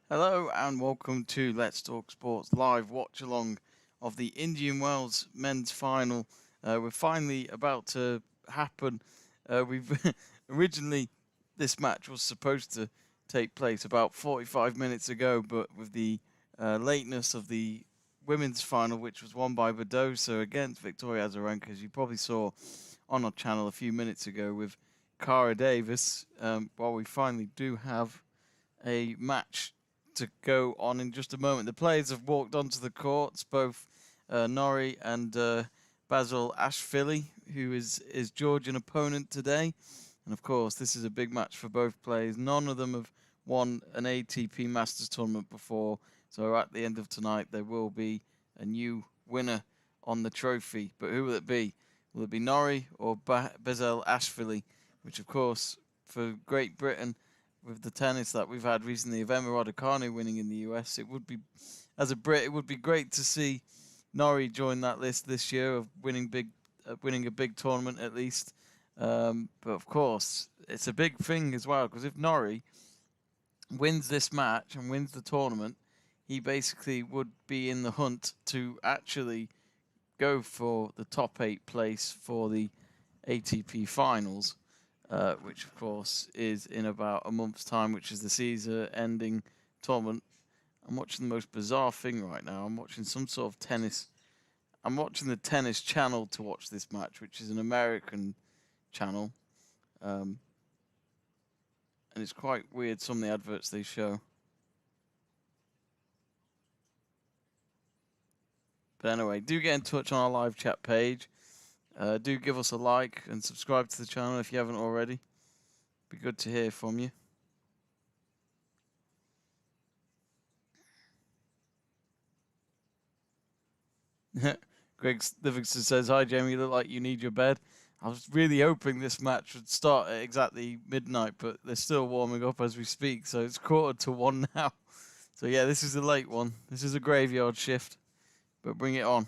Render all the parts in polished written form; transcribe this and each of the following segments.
Hello and welcome to Let's Talk Sports live watch along of the Indian Wells men's final. We're finally about to happen. We've originally this match was supposed to take place about 45 minutes ago, but with the lateness of the women's final, which was won by Basilashvili against Victoria Azarenka, as you probably saw on our channel a few minutes ago with Cara Davis, while we finally do have a match to go on in just a moment. The players have walked onto the courts, both Norrie and Basilashvili, who is Georgian opponent today. And of course, this is a big match for both players. None of them have won an ATP Masters tournament before, so at the end of tonight, there will be a new winner on the trophy. But who will it be? Will it be Norrie or Basilashvili? Which, of course, for Great Britain, with the tennis that we've had recently of Emma Raducanu winning in the US, it would be, as a Brit, it would be great to see Norrie join that list this year of winning a big tournament at least. But of course, it's a big thing as well because if Norrie wins this match and wins the tournament, he basically would be in the hunt to actually go for the top 8 place for the ATP finals. Which of course is in about a month's time, which is the season-ending tournament. I'm watching the most bizarre thing right now. I'm watching some sort of tennis. I'm watching the Tennis Channel to watch this match, which is an American channel. And it's quite weird, some of the adverts they show. But anyway, do get in touch on our live chat page. Do give us a like and subscribe to the channel if you haven't already. Be good to hear from you. Greg Livingston says, "Hi Jamie, you look like you need your bed." I was really hoping this match would start at exactly midnight, but they're still warming up as we speak, so it's 1:45 now. So yeah, this is a late one. This is a graveyard shift, but bring it on.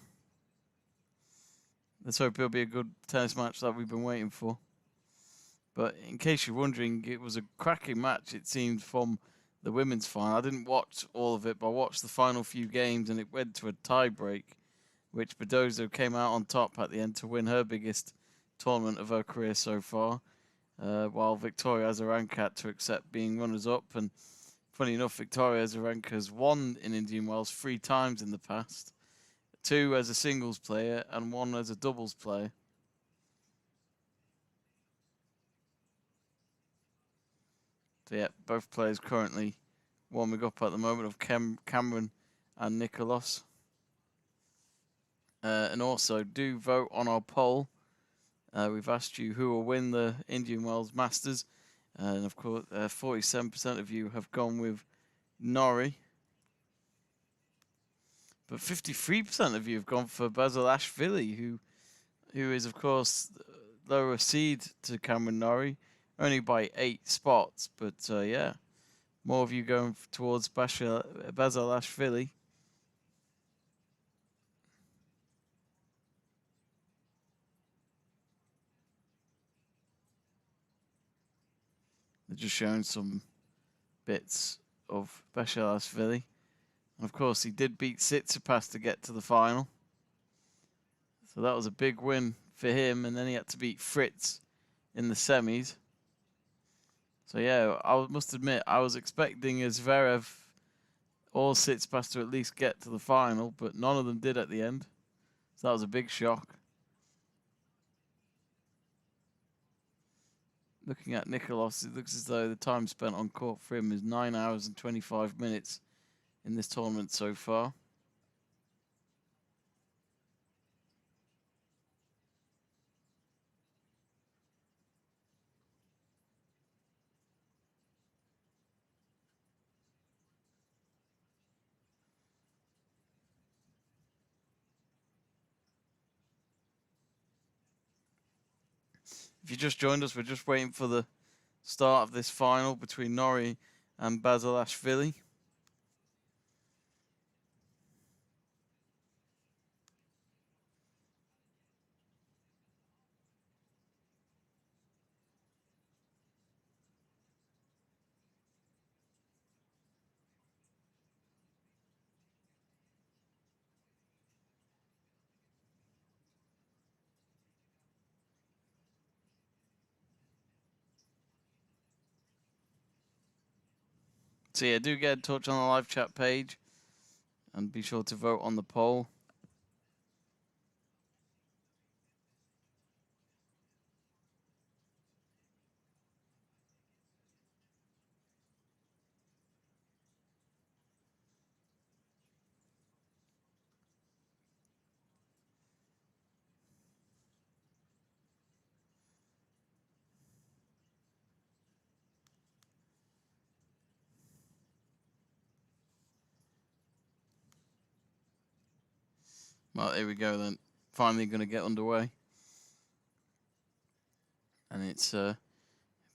Let's hope it'll be a good tennis match that we've been waiting for. But in case you're wondering, it was a cracking match, it seemed, from the women's final. I didn't watch all of it, but I watched the final few games, and it went to a tie break, which Basilashvili came out on top at the end to win her biggest tournament of her career so far, while Victoria Azarenka had to accept being runners-up. And funny enough, Victoria Azarenka has won in Indian Wells 3 times in the past, 2 as a singles player and 1 as a doubles player. So yeah, both players currently warming up at the moment of Cameron and Nikoloz. And also, do vote on our poll. We've asked you who will win the Indian Wells Masters. And of course, 47% of you have gone with Norrie. But 53% of you have gone for Basilashvili, who is, of course, lower seed to Cameron Norrie, only by 8 spots. But yeah, more of you going towards Basilashvili. They're just showing some bits of Basilashvili. And of course, he did beat Tsitsipas to get to the final. So that was a big win for him. And then he had to beat Fritz in the semis. So yeah, I must admit, I was expecting Zverev or Tsitsipas to at least get to the final, but none of them did at the end. So that was a big shock. Looking at Nikoloz, it looks as though the time spent on court for him is 9 hours and 25 minutes in this tournament so far. If you just joined us, we're just waiting for the start of this final between Norrie and Basilashvili. So yeah, do get in touch on the live chat page and be sure to vote on the poll. Well, here we go then. Finally going to get underway. And it's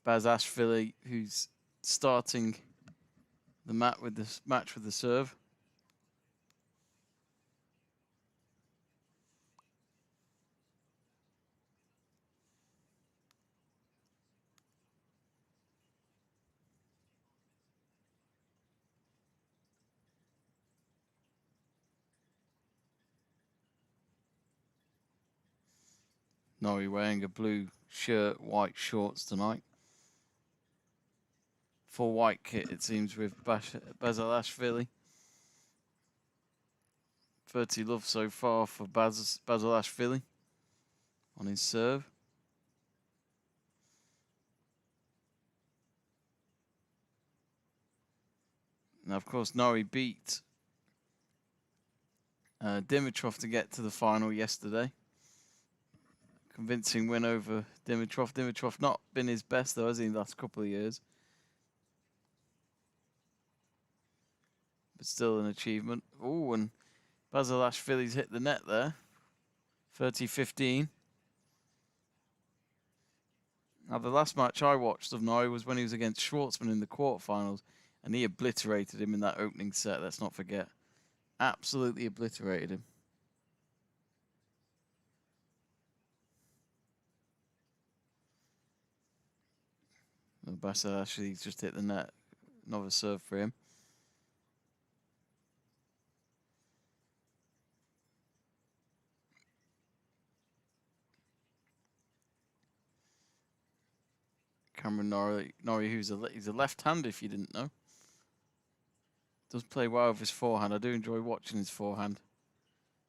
Basilashvili who's starting the match with the serve. Norrie wearing a blue shirt, white shorts tonight. Full white kit, it seems, with Basilashvili. 30 love so far for Basilashvili on his serve. Now, of course, Norrie beat Dimitrov to get to the final yesterday. Convincing win over Dimitrov. Dimitrov not been his best, though, has he, in the last couple of years? But still an achievement. Oh, and Basilashvili's hit the net there. 30-15. Now, the last match I watched of Norrie was when he was against Schwartzman in the quarterfinals, and he obliterated him in that opening set, let's not forget. Absolutely obliterated him. Basilashvili's just hit the net. Another serve for him. Cameron Norrie, who's he's a left-hander, if you didn't know. Does play well with his forehand. I do enjoy watching his forehand,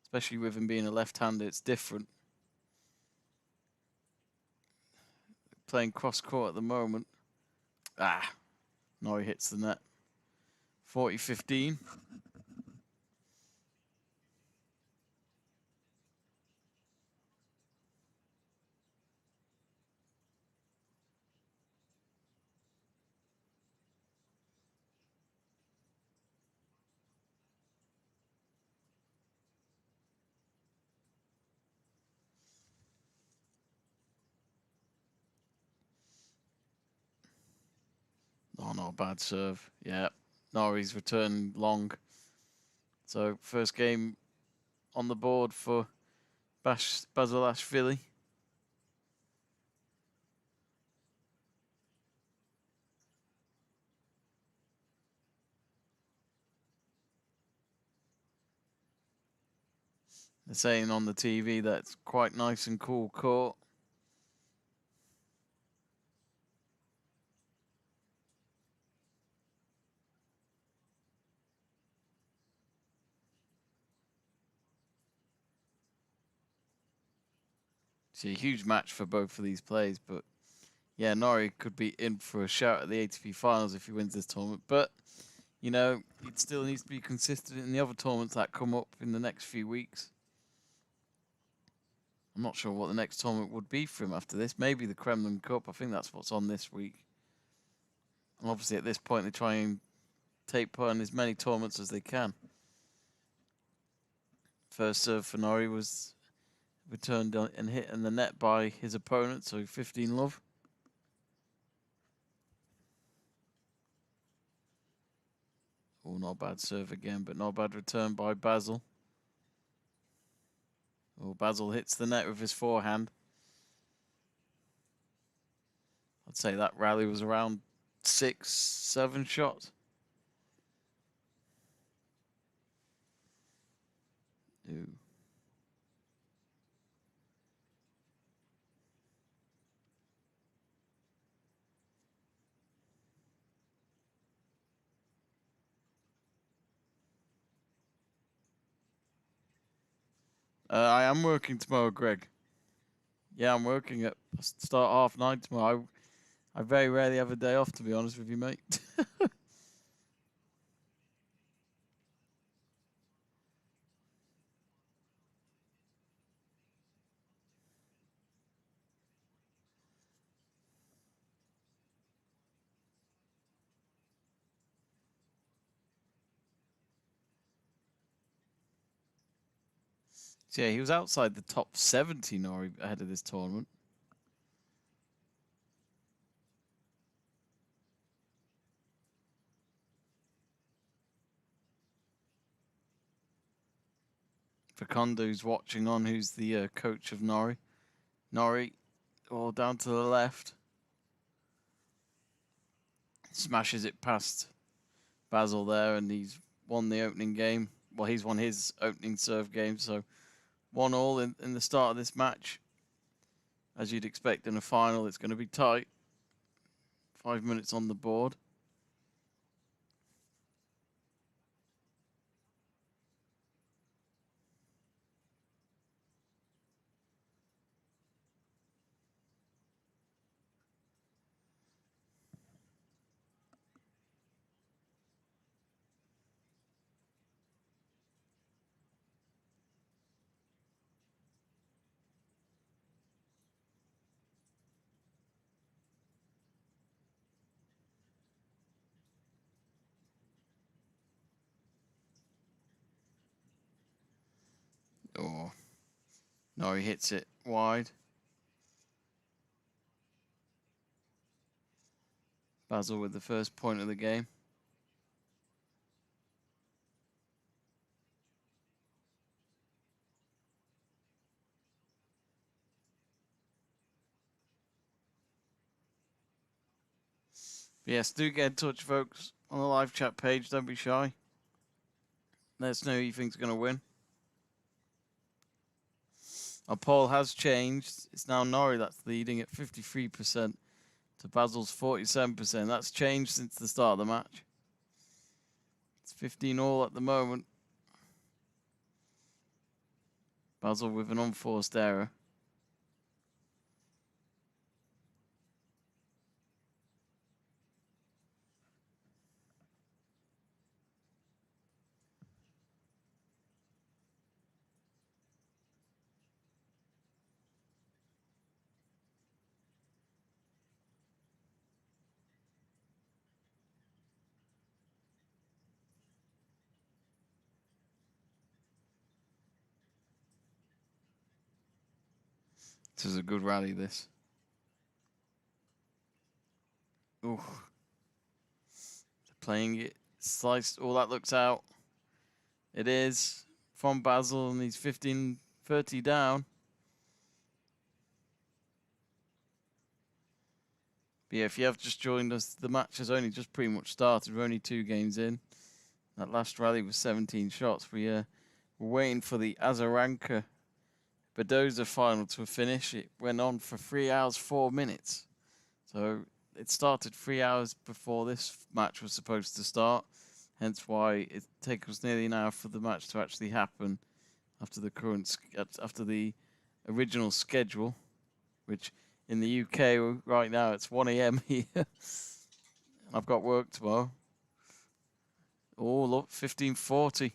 especially with him being a left-hander. It's different. Playing cross-court at the moment. Norrie hits the net. 40-15. Oh, not a bad serve. Yeah. Norrie's return long. So, first game on the board for Basilashvili. They're saying on the TV that it's quite nice and cool court. It's a huge match for both of these players, but yeah, Norrie could be in for a shout at the ATP finals if he wins this tournament. But, you know, it still needs to be consistent in the other tournaments that come up in the next few weeks. I'm not sure what the next tournament would be for him after this. Maybe the Kremlin Cup. I think that's what's on this week. And obviously at this point they try and take part in as many tournaments as they can. First serve for Norrie was returned and hit in the net by his opponent, so 15 love. Oh, not bad serve again, but not bad return by Basil. Oh, Basil hits the net with his forehand. I'd say that rally was around 6-7 shots. Ooh. I am working tomorrow, Greg. Yeah, I'm working at start 9:30 tomorrow. I very rarely have a day off, to be honest with you, mate. So yeah, he was outside the top 70, Norrie, ahead of this tournament. For Kondo, who's watching on, who's the coach of Norrie. Norrie, all down to the left. Smashes it past Basil there, and he's won the opening game. Well, he's won his opening serve game, so 1-1 in the start of this match. As you'd expect in a final, it's going to be tight. 5 minutes on the board. Oh, Norrie hits it wide. Basil with the first point of the game. But yes, do get in touch, folks, on the live chat page. Don't be shy. Let us know who you think's going to win. Our poll has changed. It's now Norrie that's leading at 53% to Basil's 47%. That's changed since the start of the match. It's 15-all at the moment. Basil with an unforced error. This is a good rally, this. Ooh. Playing it. Sliced. Oh, that looks out. It is. From Basil, and he's 15-30 down. But yeah, if you have just joined us, the match has only just pretty much started. We're only 2 games in. That last rally was 17 shots. We're waiting for the Azarenka Badoza final to finish. It went on for 3 hours, 4 minutes. So it started 3 hours before this match was supposed to start. Hence why it takes us nearly an hour for the match to actually happen after the original schedule, which in the UK right now it's 1 a.m. here. I've got work tomorrow. Oh, look, 15:40.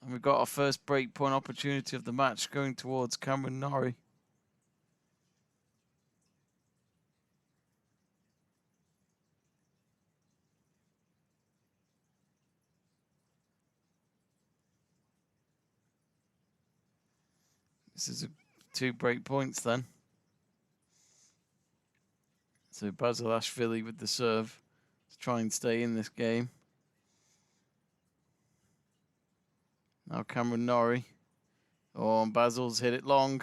And we've got our first break point opportunity of the match going towards Cameron Norrie. This is 2 break points then. So Basilashvili with the serve to try and stay in this game. Now Cameron Norrie. Oh, and Basil's hit it long.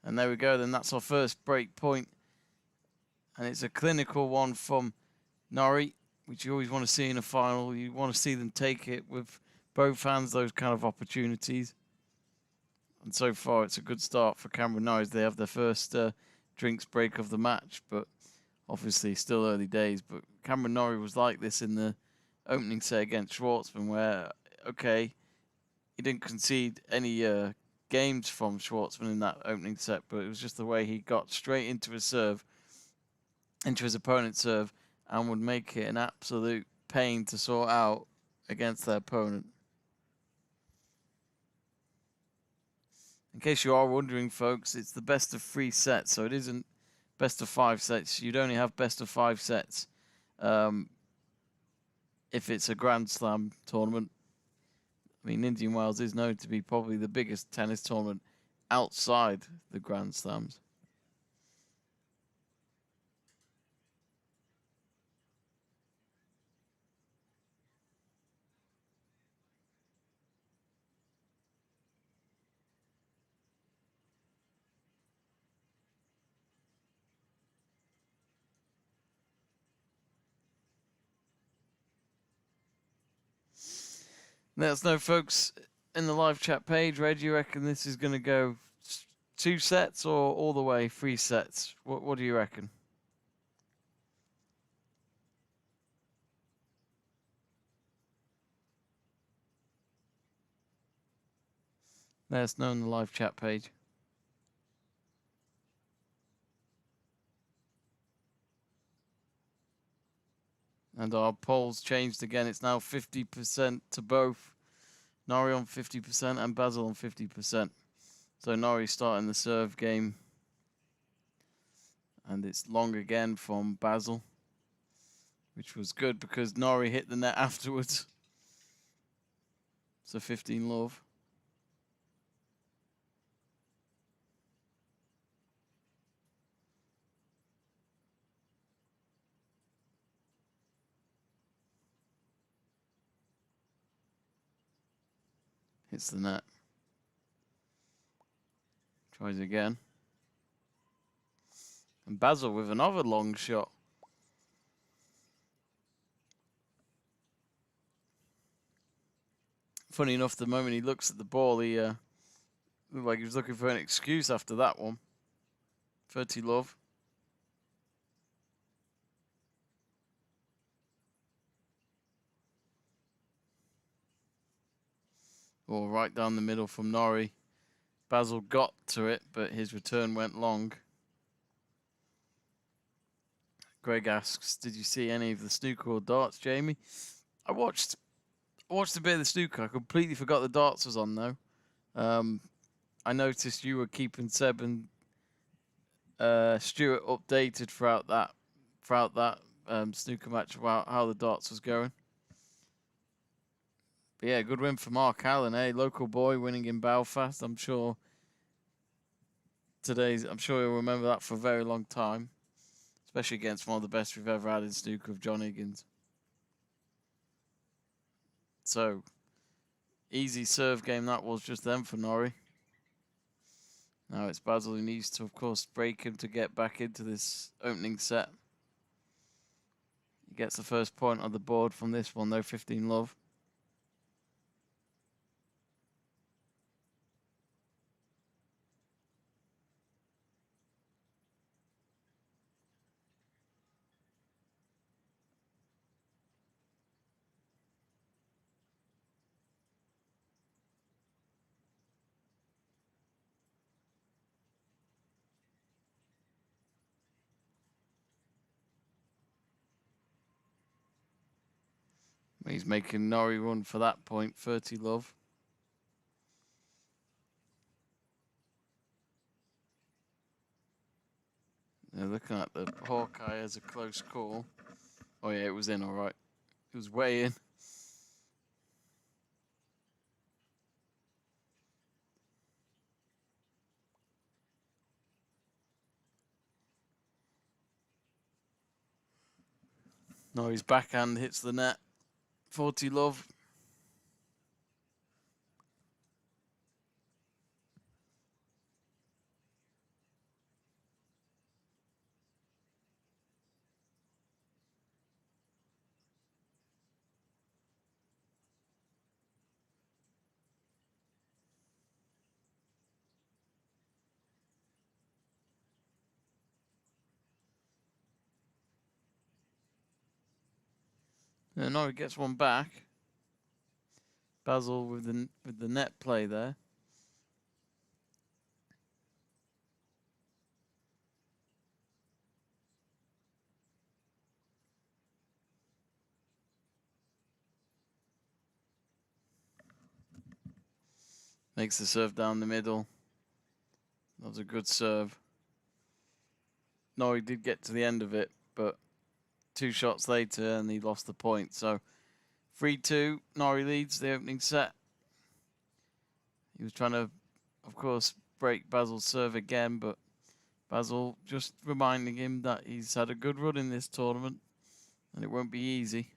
And there we go. Then that's our first break point. And it's a clinical one from Norrie, which you always want to see in a final. You want to see them take it with both hands, those kind of opportunities. And so far, it's a good start for Cameron Norrie. They have their first drinks break of the match, but obviously still early days. But Cameron Norrie was like this in the opening set against Schwartzman, where, okay, he didn't concede any games from Schwartzman in that opening set, but it was just the way he got straight into his serve, into his opponent's serve, and would make it an absolute pain to sort out against their opponent. In case you are wondering, folks, it's the best of 3 sets, so it isn't best of 5 sets. You'd only have best of 5 sets if it's a Grand Slam tournament. I mean, Indian Wells is known to be probably the biggest tennis tournament outside the Grand Slams. Let us know, folks, in the live chat page. Red, do you reckon this is going to go 2 sets or all the way 3 sets? What do you reckon? Let us know in the live chat page. And our polls changed again. It's now 50% to both. Norrie on 50% and Basil on 50%. So Norrie starting the serve game. And it's long again from Basil, which was good because Norrie hit the net afterwards. So 15 love. Hits the net. Tries again. And Basil with another long shot. Funny enough, the moment he looks at the ball, he looked like he was looking for an excuse after that one. 30 love. Oh, right down the middle from Norrie. Basil got to it, but his return went long. Greg asks, did you see any of the snooker or darts, Jamie? I watched a bit of the snooker. I completely forgot the darts was on, though. I noticed you were keeping Seb and Stuart updated throughout that snooker match about how the darts was going. But yeah, good win for Mark Allen, local boy winning in Belfast. I'm sure you'll remember that for a very long time, especially against one of the best we've ever had in snooker of John Higgins. So easy serve game that was just then for Norrie. Now it's Basil who needs to, of course, break him to get back into this opening set. He gets the first point on the board from this one, though, 15 love. He's making Norrie run for that point, 30 love. They're looking at the Hawkeye as a close call. Oh yeah, it was in all right. It was way in. Norrie's backhand hits the net, 40 love. And Norrie gets one back. Basil with the net play there. Makes the serve down the middle. That was a good serve. Norrie did get to the end of it, but 2 shots later and he lost the point. So 3-2, Norrie leads the opening set. He was trying to, of course, break Basil's serve again, but Basil just reminding him that he's had a good run in this tournament and it won't be easy.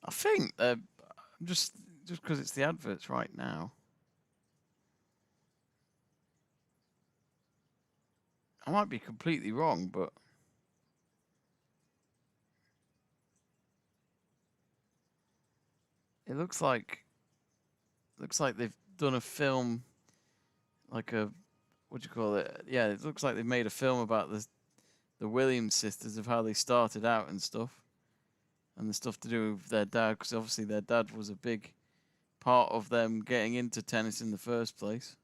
I think just because it's the adverts right now. I might be completely wrong, but it looks like they've done a film, like a, what do you call it? Yeah, it looks like they've made a film about the Williams sisters, of how they started out and stuff, and the stuff to do with their dad, because obviously their dad was a big part of them getting into tennis in the first place.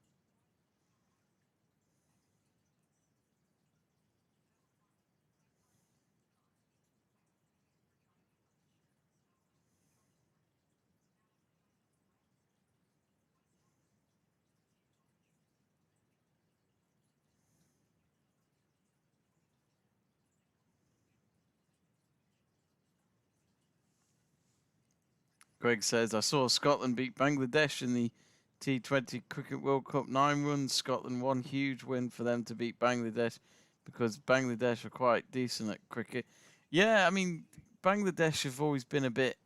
Greg says, I saw Scotland beat Bangladesh in the T20 Cricket World Cup 9 runs. Scotland won, huge win for them to beat Bangladesh, because Bangladesh are quite decent at cricket. Yeah, I mean, Bangladesh have always been a bit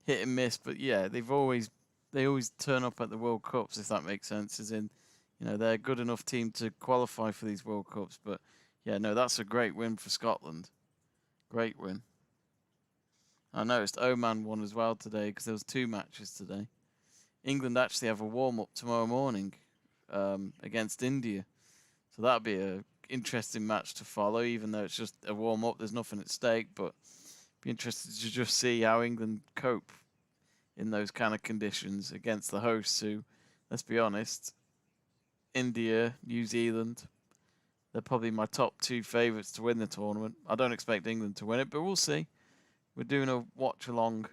hit and miss, but yeah, they always turn up at the World Cups, if that makes sense. As in, they're a good enough team to qualify for these World Cups. But yeah, no, that's a great win for Scotland. Great win. I noticed Oman won as well today, because there was 2 matches today. England actually have a warm-up tomorrow morning against India. So that'll be an interesting match to follow, even though it's just a warm-up. There's nothing at stake, but be interested to just see how England cope in those kind of conditions against the hosts, who, let's be honest, India, New Zealand, they're probably my top 2 favourites to win the tournament. I don't expect England to win it, but we'll see. We're doing a watch-along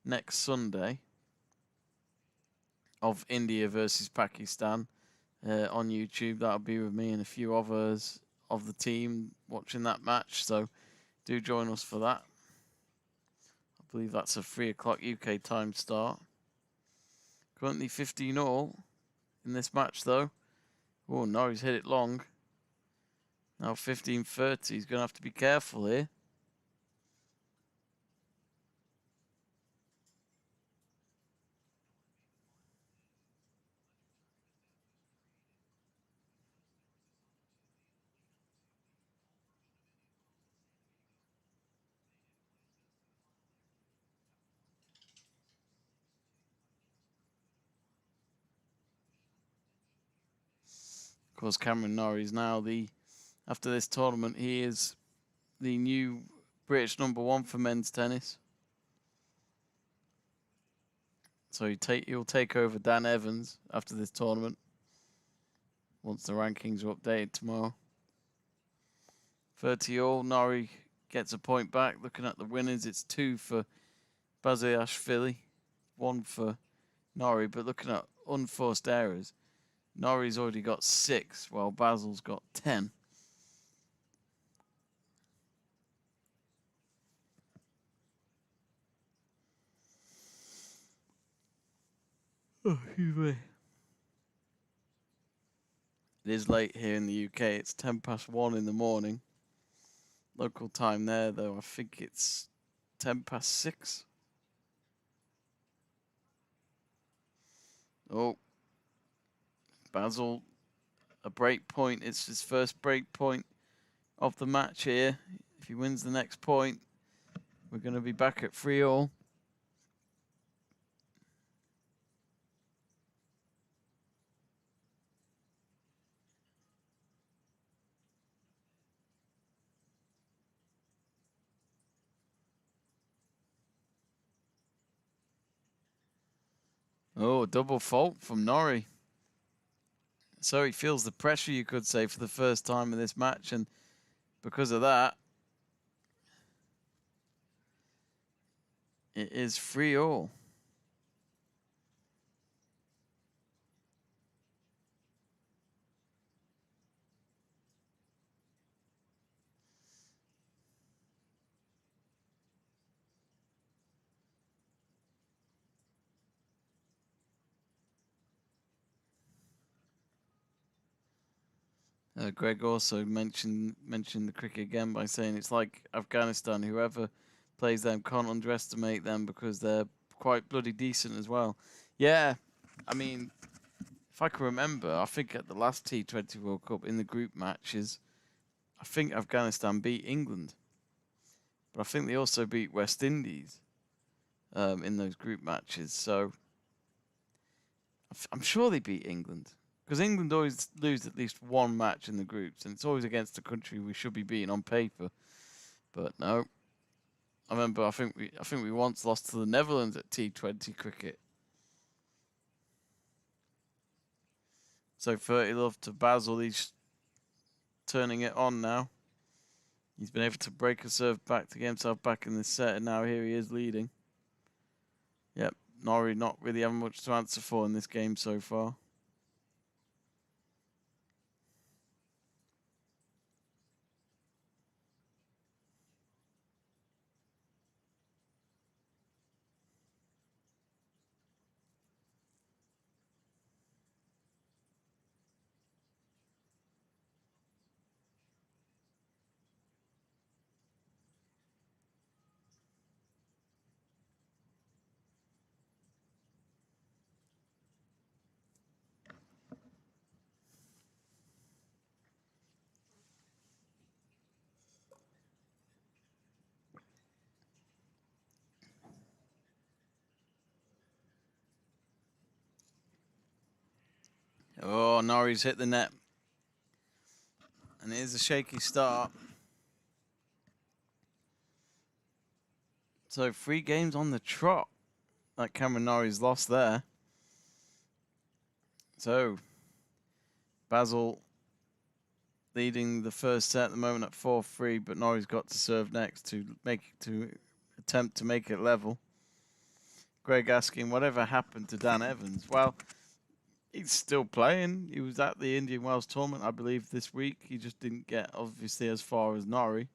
next Sunday of India versus Pakistan on YouTube. That'll be with me and a few others of the team watching that match, so do join us for that. I believe that's a 3 o'clock UK time start. Currently 15 all in this match, though. Oh, Norrie's hit it long. Now 15-30. He's going to have to be careful here. Of course, Cameron Norrie's now after this tournament, he is the new British #1 for men's tennis. So he'll take over Dan Evans after this tournament, once the rankings are updated tomorrow. 30 all. Norrie gets a point back. Looking at the winners, it's 2 for Basilashvili, 1 for Norrie. But looking at unforced errors, Norrie's already got 6, while Basil's got 10. Oh, excuse me. It is late here in the UK. It's 1:10 in the morning. Local time there, though, I think it's 6:10. Oh, Basil, a break point. It's his first break point of the match here. If he wins the next point, we're going to be back at 3 all. Oh, double fault from Norrie. So he feels the pressure, you could say, for the first time in this match, and because of that, it is 3-3. Greg also mentioned the cricket again by saying it's like Afghanistan. Whoever plays them can't underestimate them because they're quite bloody decent as well. Yeah, I mean, if I can remember, I think at the last T20 World Cup in the group matches, I think Afghanistan beat England, but I think they also beat West Indies in those group matches. So I'm sure they beat England. Because England always lose at least one match in the groups, and it's always against a country we should be beating on paper. But no, I remember. I think we once lost to the Netherlands at T20 cricket. So 30 love to Basil. He's turning it on now. He's been able to break a serve back to get himself back in this set, and now here he is leading. Yep, Norrie not really having much to answer for in this game so far. Oh, Norrie's hit the net. And it is a shaky start. So 3 games on the trot. That Cameron Norrie's lost there. So Basil leading the first set at the moment at 4-3, but Norrie's got to serve next to attempt to make it level. Greg asking whatever happened to Dan Evans. Well, he's still playing. He was at the Indian Wells tournament, I believe, this week. He just didn't get obviously as far as Norrie.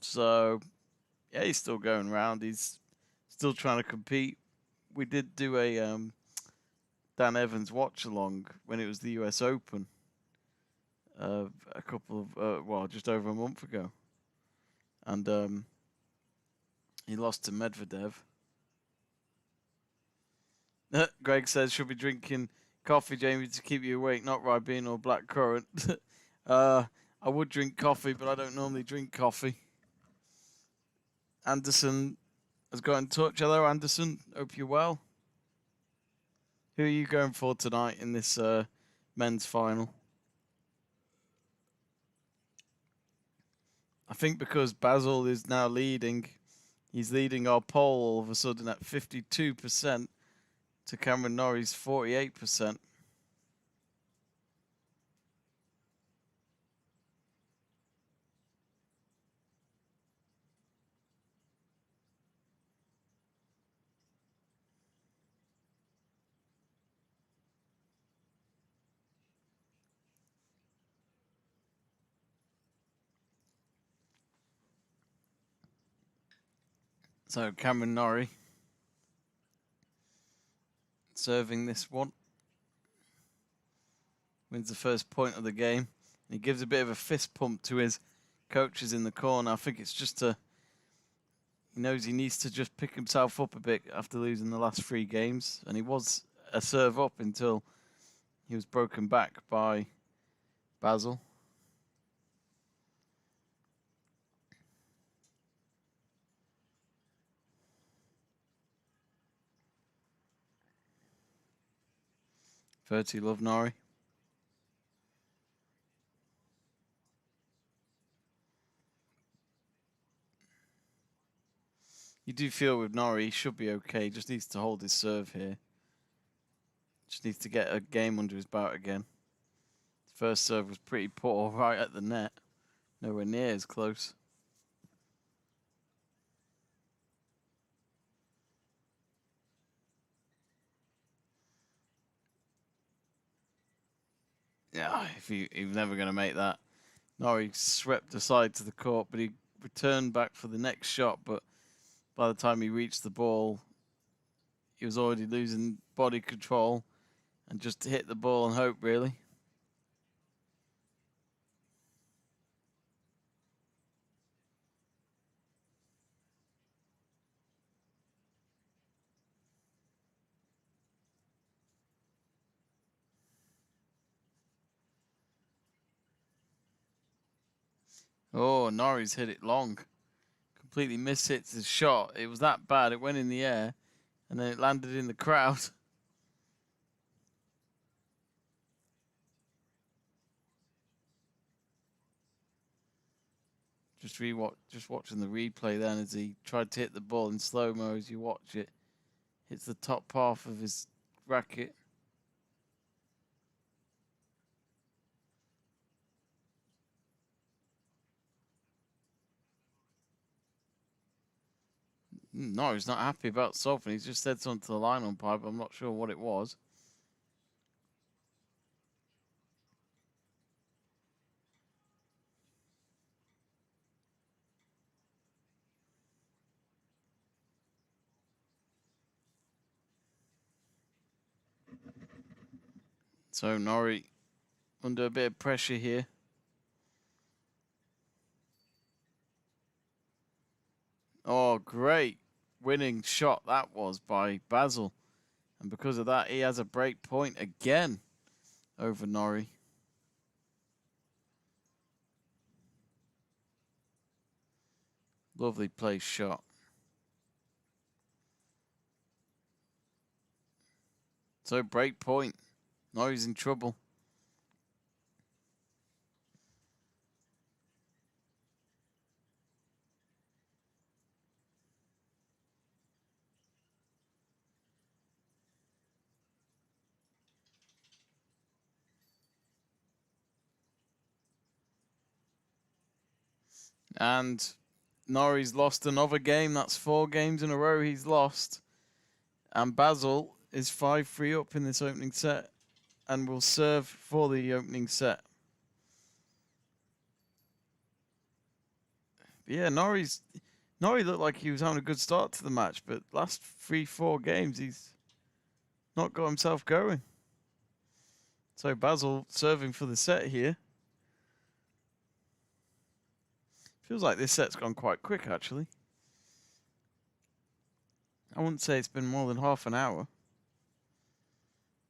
So yeah, he's still going around. He's still trying to compete. We did do a Dan Evans watch along when it was the US Open a couple of just over a month ago, and he lost to Medvedev. Greg says should be drinking coffee, Jamie, to keep you awake, not Ribena or blackcurrant. I would drink coffee, but I don't normally drink coffee. Anderson has got in touch. Hello, Anderson. Hope you're well. Who are you going for tonight in this men's final? I think because Basil is now leading, he's leading our poll all of a sudden at 52% to Cameron Norrie's 48%. So Cameron Norrie serving this one. Wins the first point of the game. He gives a bit of a fist pump to his coaches in the corner. I think it's just he knows he needs to just pick himself up a bit after losing the last 3 games. And he was a serve up until he was broken back by Basil. Love Norrie. You do feel with Norrie, he should be okay. Just needs to hold his serve here. Just needs to get a game under his belt again. First serve was pretty poor, right at the net. Nowhere near as close. Yeah, he was never going to make that. Norrie swept aside to the court, but he returned back for the next shot. But by the time he reached the ball, he was already losing body control and just hit the ball and hope, really. Oh, Norrie's hit it long. Completely mishits his shot. It was that bad. It went in the air and then it landed in the crowd. Just watching the replay then as he tried to hit the ball in slow-mo as you watch it. Hits the top half of his racket. No, he's not happy about solving. He's just said something to the line umpire, but I'm not sure what it was. So Norrie under a bit of pressure here. Oh, great winning shot that was by Basil. And because of that, he has a break point again over Norrie. Lovely place shot. So break point. Norrie's in trouble. And Norrie's lost another game. That's 4 games in a row he's lost. And Basil is 5-3 up in this opening set and will serve for the opening set. But yeah, Norrie looked like he was having a good start to the match, but last 3-4 games he's not got himself going. So Basil serving for the set here. Feels like this set's gone quite quick, actually. I wouldn't say it's been more than half an hour.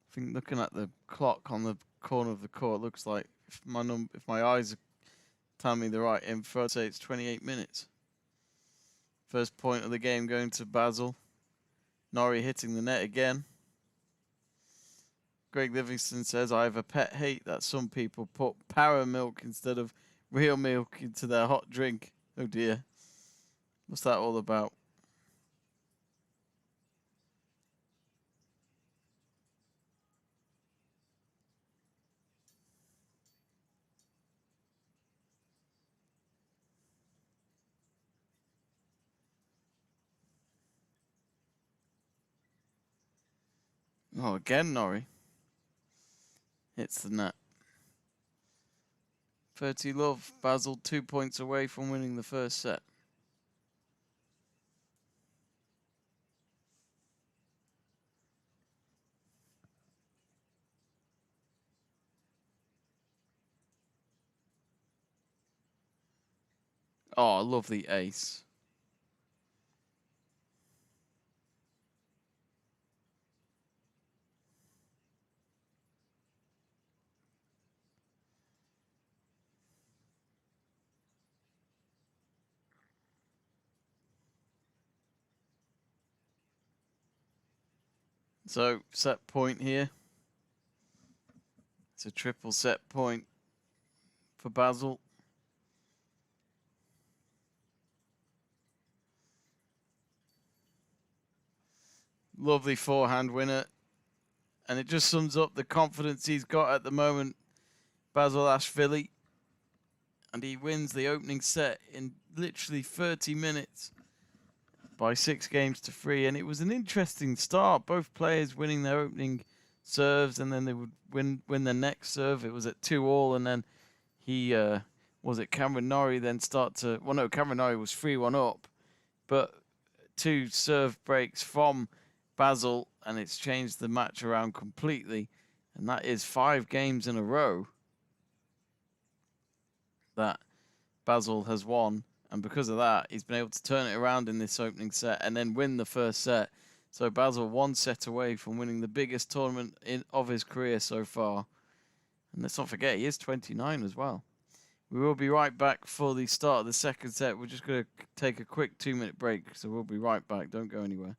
I think looking at the clock on the corner of the court, looks like if my eyes are telling me the right info, I'd say it's 28 minutes. First point of the game going to Basil. Norrie hitting the net again. Greg Livingston says, I have a pet hate that some people put power milk instead of real milk into their hot drink. Oh dear. What's that all about? Oh, again Norrie hits the net. 30 love. Basil 2 points away from winning the first set. Oh, lovely ace. So, set point here. It's a triple set point for Basil. Lovely forehand winner. And it just sums up the confidence he's got at the moment, Basilashvili. And he wins the opening set in literally 30 minutes by 6-3. And it was an interesting start. Both players winning their opening serves, and then they would win the next serve. It was at 2-all, and then Cameron Norrie then Cameron Norrie was 3-1 up, but 2 serve breaks from Basil, and it's changed the match around completely. And that is 5 games in a row that Basil has won. And because of that, he's been able to turn it around in this opening set and then win the first set. So Basil 1 set away from winning the biggest tournament of his career so far. And let's not forget, he is 29 as well. We will be right back for the start of the second set. We're just going to take a quick 2-minute break. So we'll be right back. Don't go anywhere.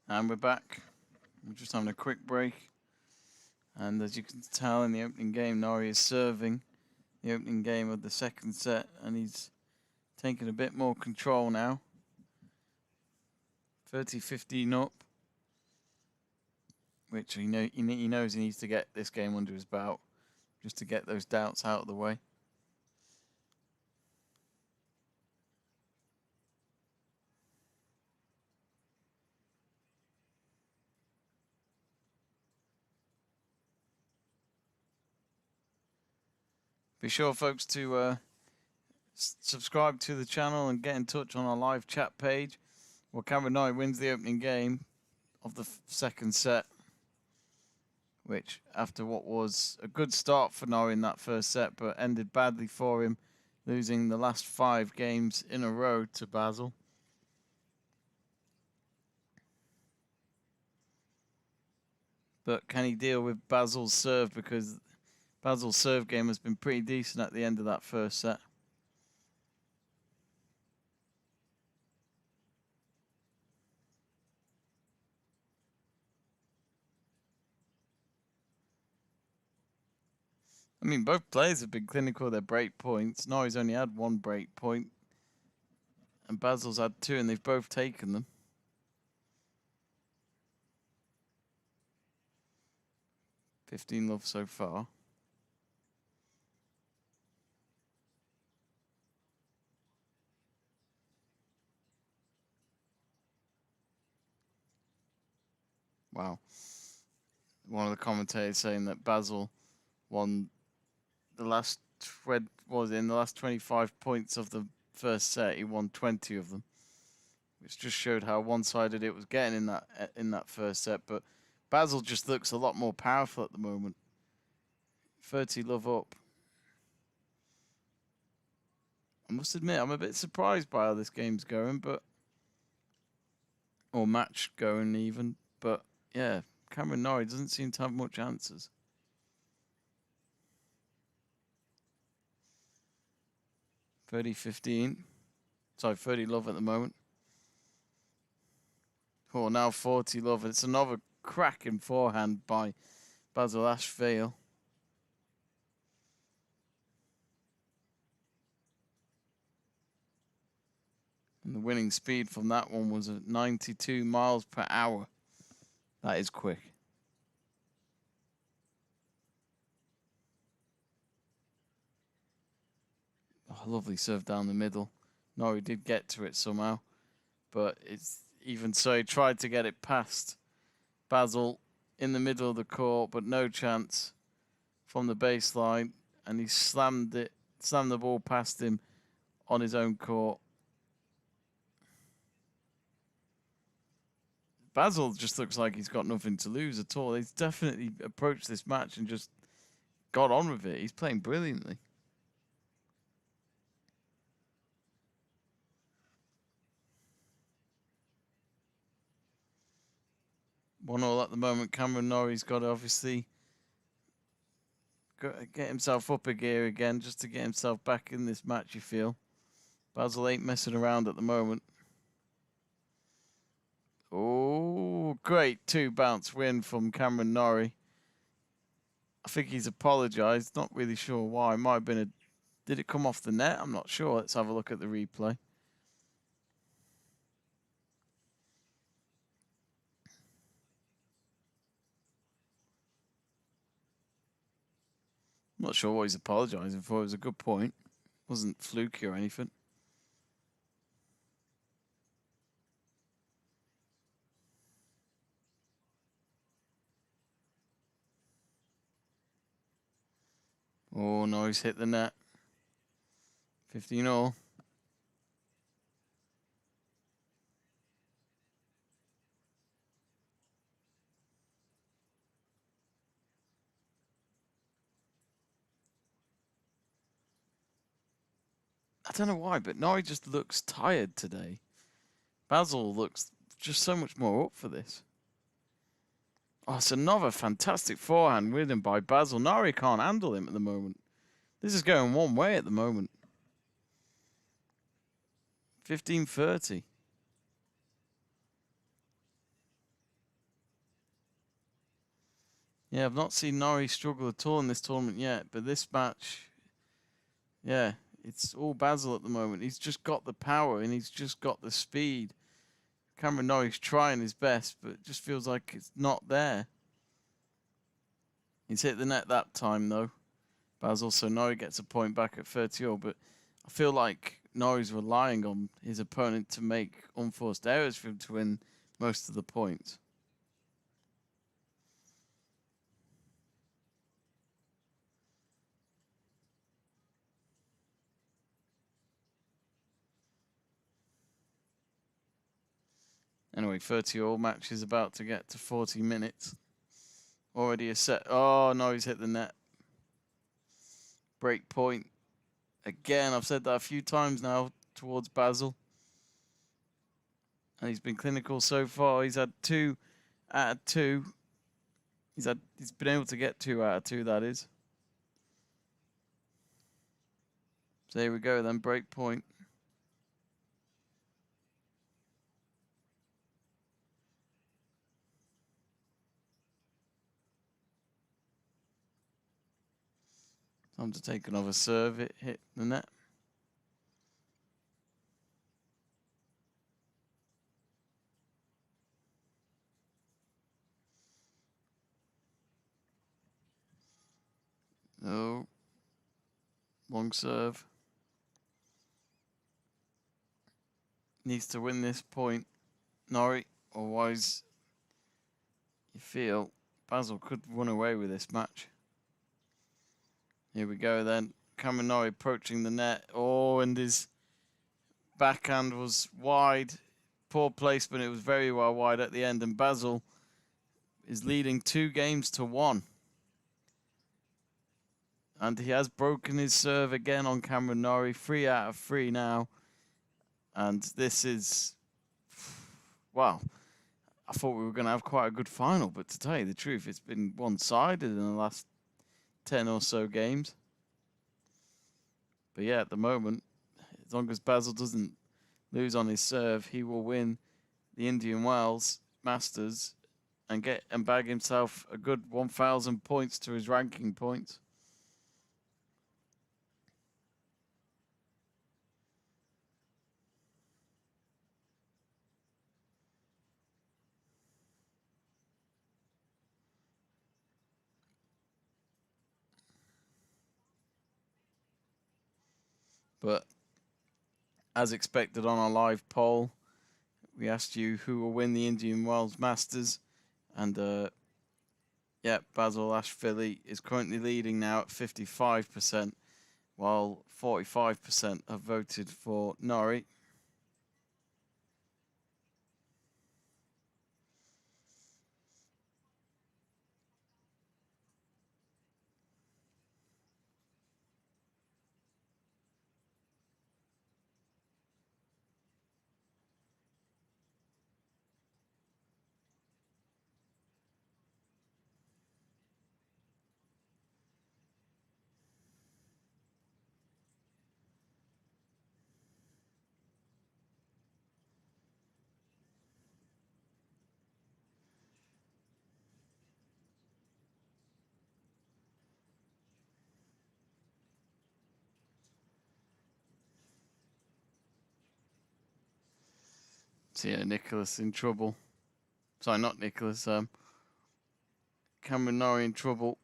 And we're back. We're just having a quick break. And as you can tell in the opening game, Norrie is serving the opening game of the second set, and he's taking a bit more control now. 30-15 up, which he knows he needs to get this game under his belt just to get those doubts out of the way. Be sure, folks, to subscribe to the channel and get in touch on our live chat page. Well, Cameron Norrie wins the opening game of the second set, which, after what was a good start for Norrie in that first set, but ended badly for him, losing the last 5 games in a row to Basil. But can he deal with Basil's serve? Because Basil's serve game has been pretty decent at the end of that first set. I mean, both players have been clinical with their break points. Norrie's only had 1 break point, and Basil's had 2, and they've both taken them. 15 love so far. Wow. One of the commentators saying that Basil won the last in the last 25 points of the first set, he won 20 of them, which just showed how one-sided it was getting in that first set. But Basil just looks a lot more powerful at the moment. 30 love up. I must admit, I'm a bit surprised by how this game's going, or match going even. But yeah, Cameron Norrie doesn't seem to have much answers. 30-15. Sorry, 30 love at the moment. Oh, now 40 love. It's another cracking forehand by Basilashvili. And the winning speed from that one was at 92 miles per hour. That is quick. Oh, lovely serve down the middle. Norrie did get to it somehow, but it's even so, he tried to get it past Basil in the middle of the court, but no chance from the baseline, and he slammed the ball past him on his own court. Basil just looks like he's got nothing to lose at all. He's definitely approached this match and just got on with it. He's playing brilliantly. 1-1 at the moment. Cameron Norrie's got to obviously get himself up a gear again just to get himself back in this match, you feel. Basil ain't messing around at the moment. Oh, great 2-bounce win from Cameron Norrie. I think he's apologised. Not really sure why. It might have been did it come off the net? I'm not sure. Let's have a look at the replay. I'm not sure what he's apologising for. It was a good point. It wasn't fluky or anything. Oh, no, he's hit the net. 15-all. I don't know why, but Norrie just looks tired today. Basil looks just so much more up for this. Oh, it's another fantastic forehand with him by Basil. Norrie can't handle him at the moment. This is going one way at the moment. 15-30. Yeah, I've not seen Norrie struggle at all in this tournament yet, but this match, yeah, it's all Basil at the moment. He's just got the power and he's just got the speed. Cameron Norrie's trying his best, but it just feels like it's not there. He's hit the net that time, though, Basil, so Norrie gets a point back at 30-all, but I feel like Norrie's relying on his opponent to make unforced errors for him to win most of the points. Anyway, 30-all match is about to get to 40 minutes. Already a set. Oh, no, he's hit the net. Break point. Again, I've said that a few times now towards Basil. And he's been clinical so far. He's had 2 out of 2. He's been able to get 2 out of 2, that is. So here we go then, break point. Time to take another serve. It hit the net. Oh, long serve. Needs to win this point, Norrie, otherwise You feel Basel could run away with this match. Here we go then. Cameron Norrie approaching the net. Oh, and his backhand was wide. Poor placement. It was very well wide at the end. And Basel is leading 2-1. And he has broken his serve again on Cameron Norrie. 3 out of 3 now. And this is, wow. I thought we were going to have quite a good final. But to tell you the truth, it's been one-sided in the last 10 or so games. But yeah, at the moment, as long as Basel doesn't lose on his serve, he will win the Indian Wells Masters and bag himself a good 1,000 points to his ranking points. But as expected on our live poll, we asked you who will win the Indian Wells Masters, and yeah, Basilashvili is currently leading now at 55%, while 45% have voted for Norrie. So yeah, Nikoloz in trouble. Sorry, not Nikoloz. Cameron Norrie in trouble.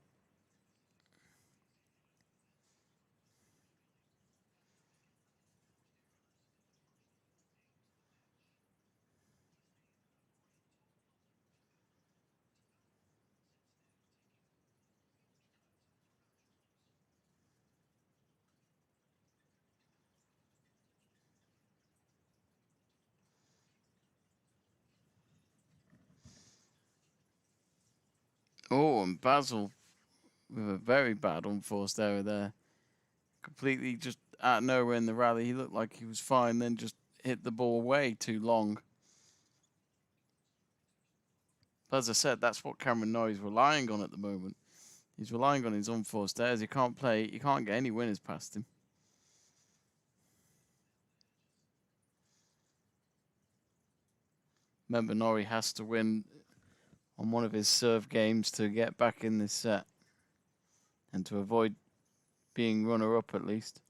Oh, and Basel with a very bad unforced error there. Completely just out of nowhere in the rally. He looked like he was fine, then just hit the ball way too long. But as I said, that's what Cameron Norrie's relying on at the moment. He's relying on his unforced errors. He can't get any winners past him. Remember, Norrie has to win on one of his serve games to get back in this set and to avoid being runner-up at least.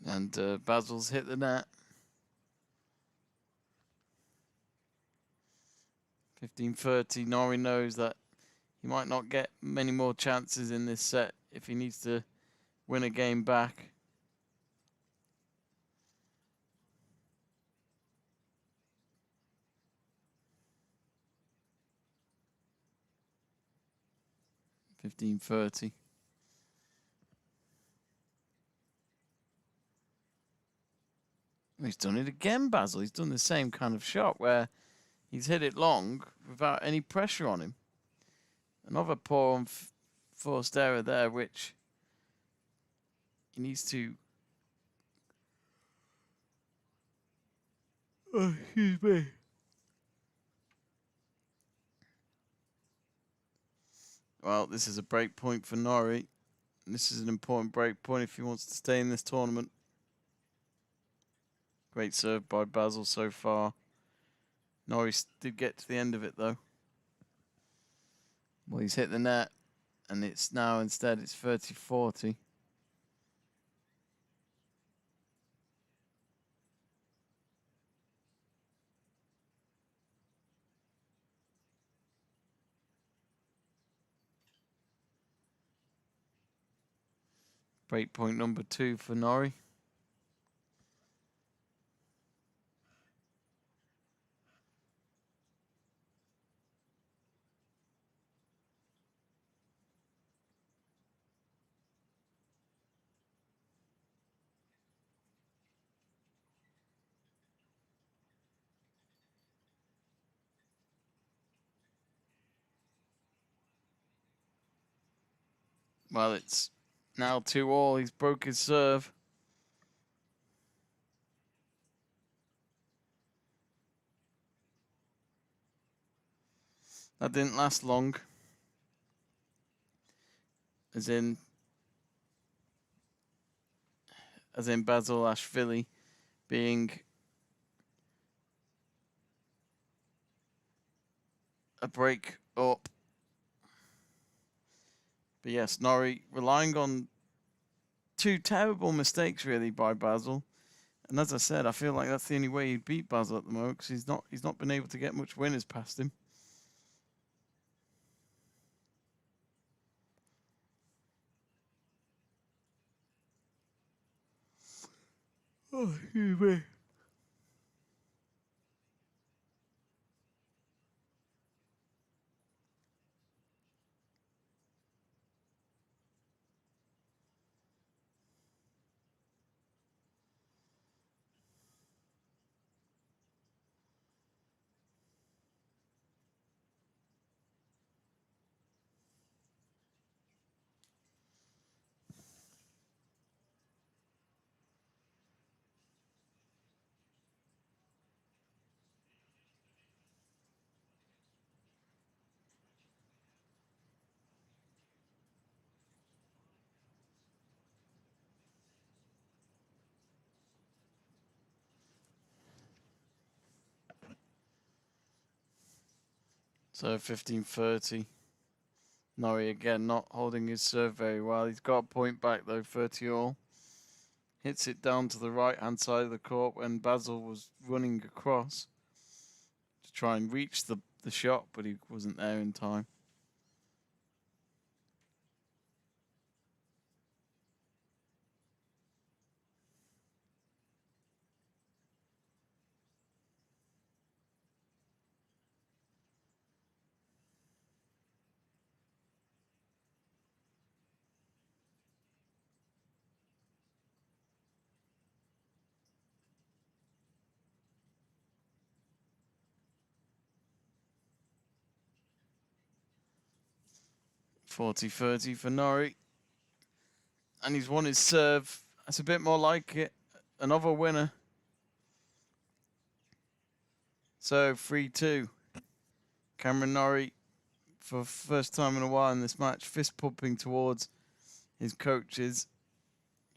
And Basil's hit the net. 15-30. Norrie knows that he might not get many more chances in this set if he needs to win a game back. $15.30. He's done it again, Basil. He's done the same kind of shot where he's hit it long without any pressure on him. Another poor forced error there, which he needs to... Oh, excuse me. Well, this is a break point for Norrie. This is an important break point if he wants to stay in this tournament. Great serve by Basil so far. Norrie did get to the end of it, though. Well, he's hit the net, and it's now instead it's 30-40. Break point number 2 for Norrie. Well, it's now 2-all. He's broke his serve. That didn't last long. As in Basilashvili being a break up. But yes, Norrie relying on 2 terrible mistakes really by Basil. And as I said, I feel like that's the only way he'd beat Basil at the moment, because he's not been able to get much winners past him. Oh, excuse me. So 15-30. Norrie again not holding his serve very well. He's got a point back though, 30-all. Hits it down to the right-hand side of the court when Basil was running across to try and reach the shot, but he wasn't there in time. (40-30) for Norrie. And he's won his serve. That's a bit more like it. Another winner. So 3-2. Cameron Norrie, for first time in a while in this match, fist pumping towards his coaches,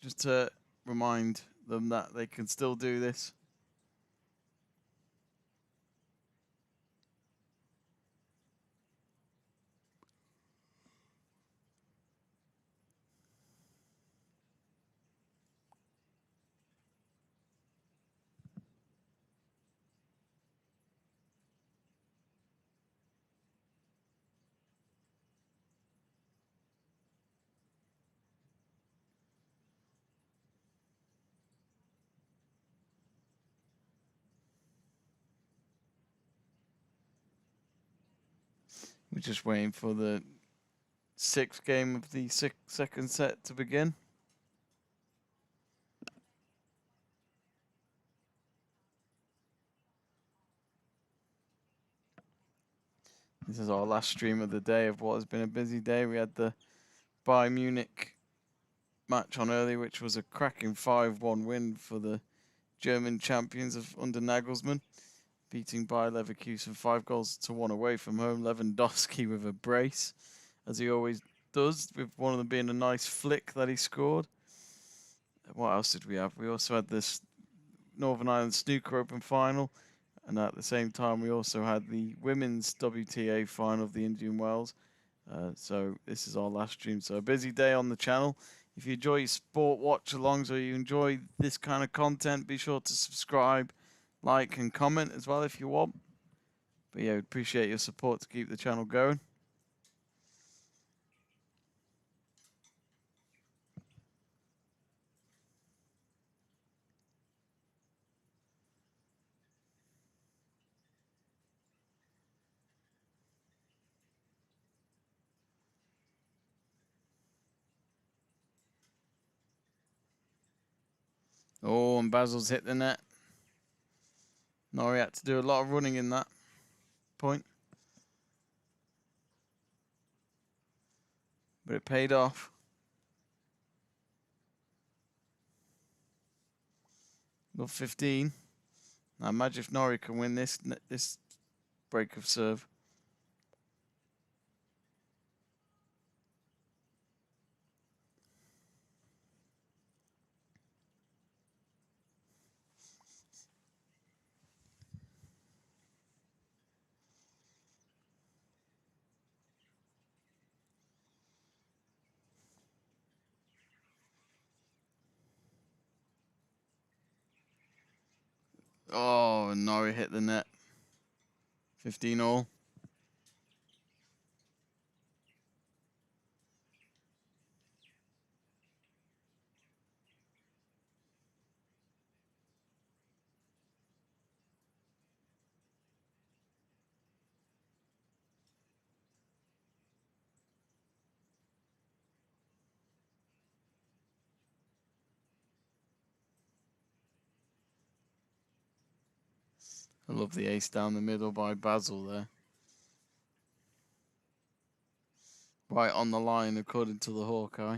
just to remind them that they can still do this. We're just waiting for the 6th game of the second set to begin. This is our last stream of the day of what has been a busy day. We had the Bayern Munich match on early, which was a cracking 5-1 win for the German champions under Nagelsmann, beating Bayer Leverkusen 5-1 away from home. Lewandowski with a brace, as he always does, with one of them being a nice flick that he scored. What else did we have? We also had this Northern Ireland Snooker Open final, and at the same time we also had the women's WTA final of the Indian Wells. So this is our last stream. So a busy day on the channel. If you enjoy sport watch-alongs or you enjoy this kind of content, be sure to subscribe, like, and comment as well if you want. But yeah, we'd appreciate your support to keep the channel going. Oh, and Basil's hit the net. Norrie had to do a lot of running in that point. But it paid off. Got 15. Now imagine if Norrie can win this break of serve. Oh, and Norrie hit the net. 15 all. I love the ace down the middle by Basil there. Right on the line, according to the Hawkeye.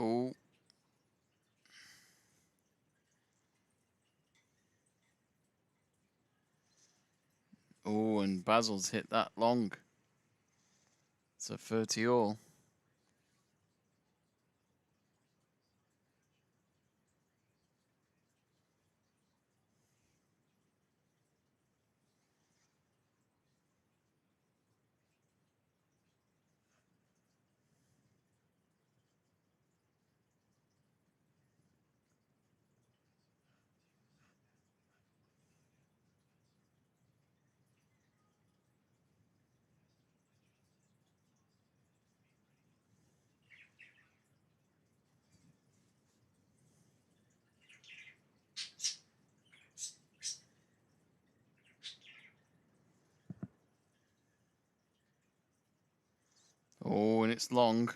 Oh. Oh, and Basil's hit that long. It's a 30 all. Oh, and it's long.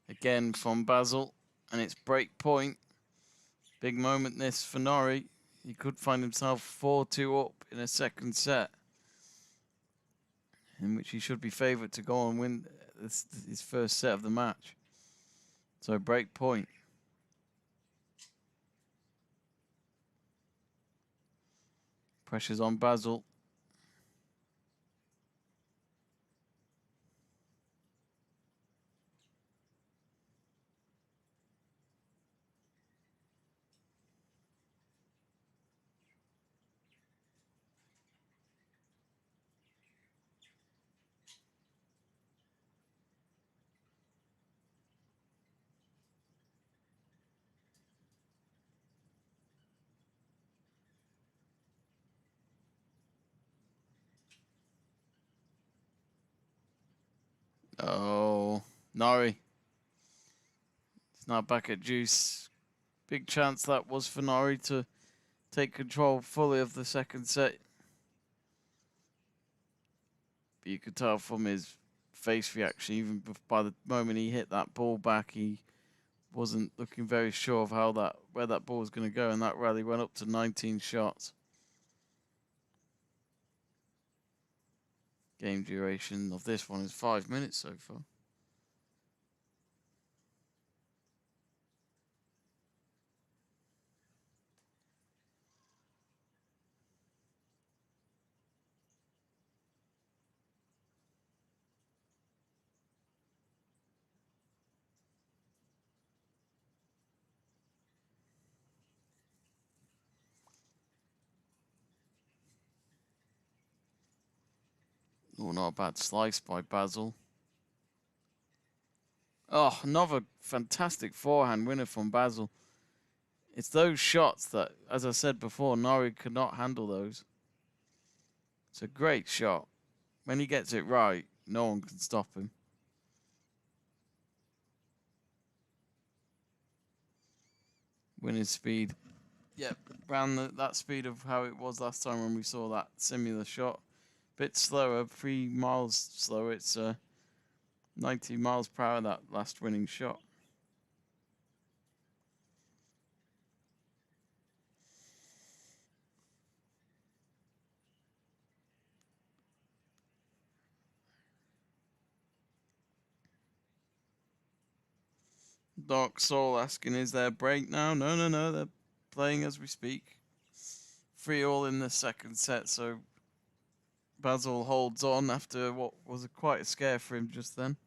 Again from Basil. And it's break point. Big moment this for Norrie. He could find himself 4-2 up in a second set, in which he should be favoured to go and win his first set of the match. So break point. Pressure's on Basil. Oh, Norrie. It's now back at deuce. Big chance that was for Norrie to take control fully of the second set. But you could tell from his face reaction, even by the moment he hit that ball back, he wasn't looking very sure of where that ball was going to go, and that rally went up to 19 shots. Game duration of this one is 5 minutes so far. Oh, not a bad slice by Basil. Oh, another fantastic forehand winner from Basil. It's those shots that, as I said before, Norrie could not handle those. It's a great shot. When he gets it right, no one can stop him. Winning speed. Yep, around that speed of how it was last time when we saw that similar shot. Bit slower, 3 miles slower. It's 90 miles per hour, that last winning shot. Dark Soul asking, is there a break now? No. They're playing as we speak. 3-3 in the second set, so Basil holds on after what was quite a scare for him just then.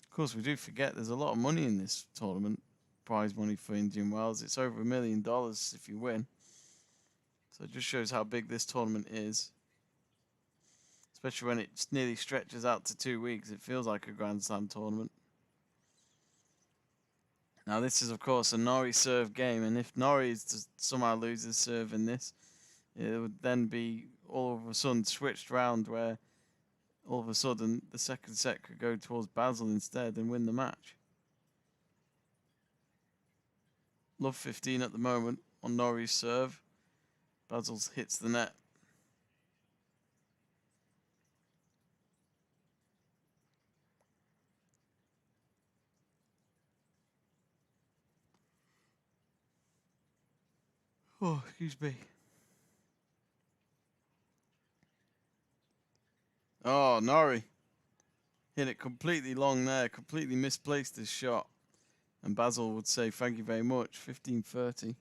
Of course, we do forget there's a lot of money in this tournament. Prize money for Indian Wells. It's over $1 million if you win. So it just shows how big this tournament is. Especially when it nearly stretches out to 2 weeks. It feels like a Grand Slam tournament. Now this is, of course, a Norrie serve game. And if Norrie is to somehow lose his serve in this, it would then be all of a sudden switched round where all of a sudden the second set could go towards Basil instead and win the match. Love 15 at the moment on Norrie's serve. Basil's hits the net. Oh, excuse me. Oh, Norrie hit it completely long there, completely misplaced his shot. And Basil would say, thank you very much, 15-30.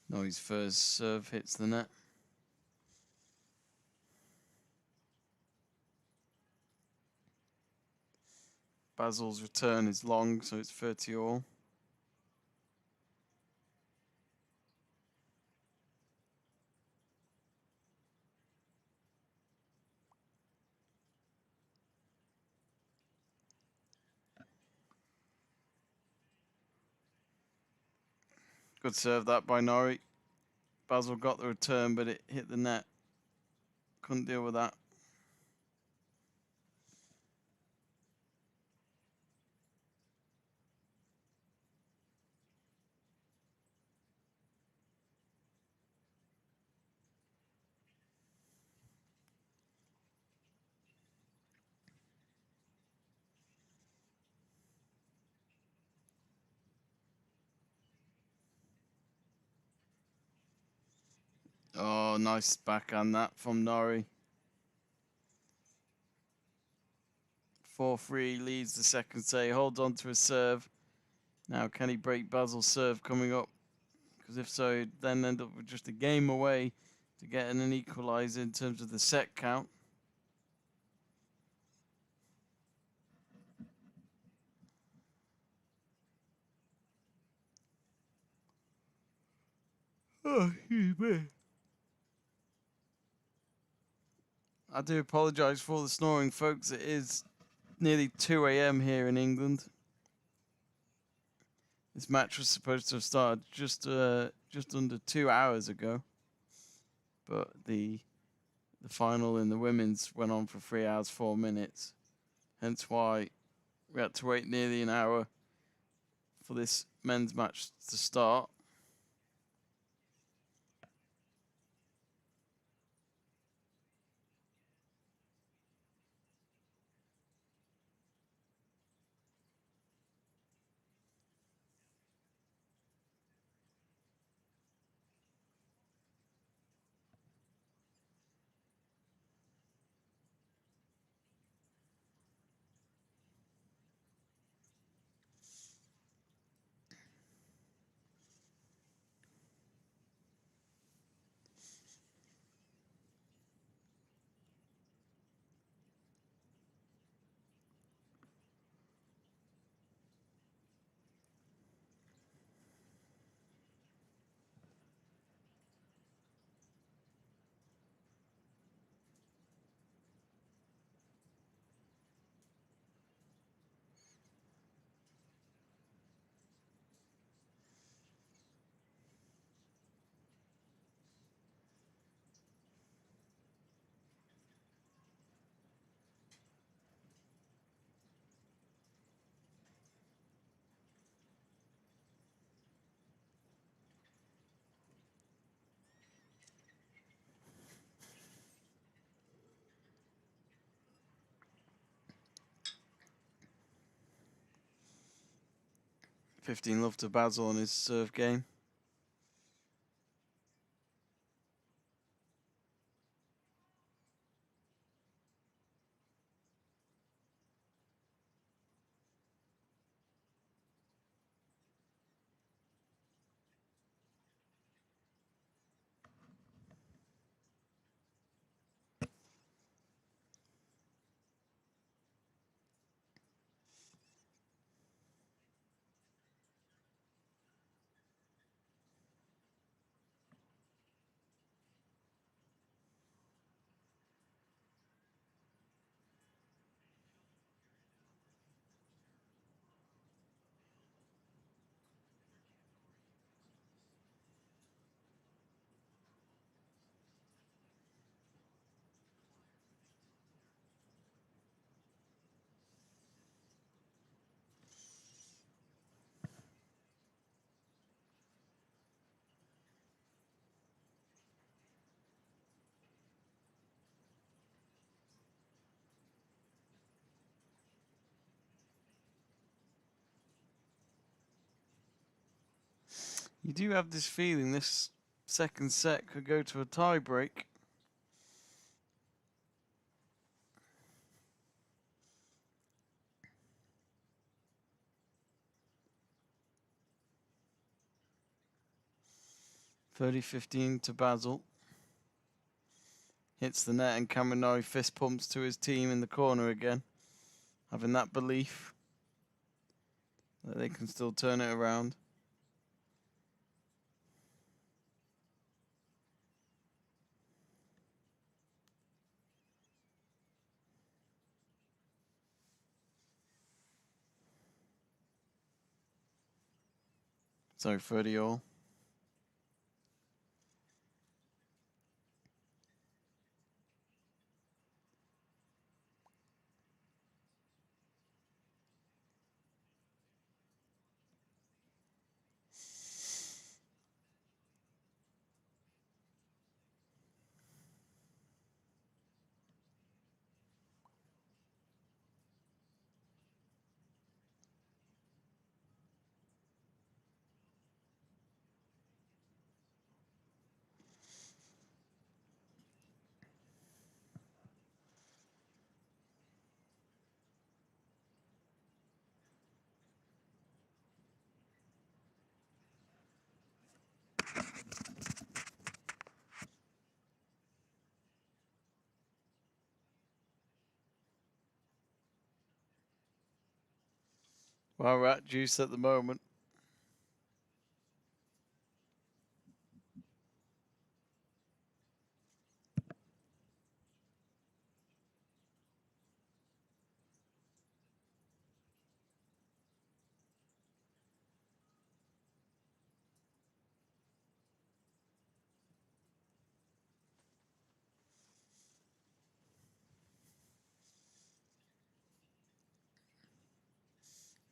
Norrie's first serve hits the net. Basil's return is long, so it's 30-all. Good serve that by Norrie. Basil got the return, but it hit the net. Couldn't deal with that. Oh, nice backhand that from Norrie. 4-3 leads the second set. He holds on to his serve. Now, can he break Basil's serve coming up? Because if so, he'd then end up with just a game away to get an equaliser in terms of the set count. Oh, excuse me. I do apologise for the snoring, folks. It is nearly 2 a.m. here in England. This match was supposed to have started just under 2 hours ago, but the final in the women's went on for 3 hours 4 minutes. Hence why we had to wait nearly an hour for this men's match to start. 15 love to Basil on his serve game. You do have this feeling this second set could go to a tie break. (30-15) to Basil. Hits the net and Norrie fist pumps to his team in the corner again, having that belief that they can still turn it around. So 30 all. Well, rat juice at the moment.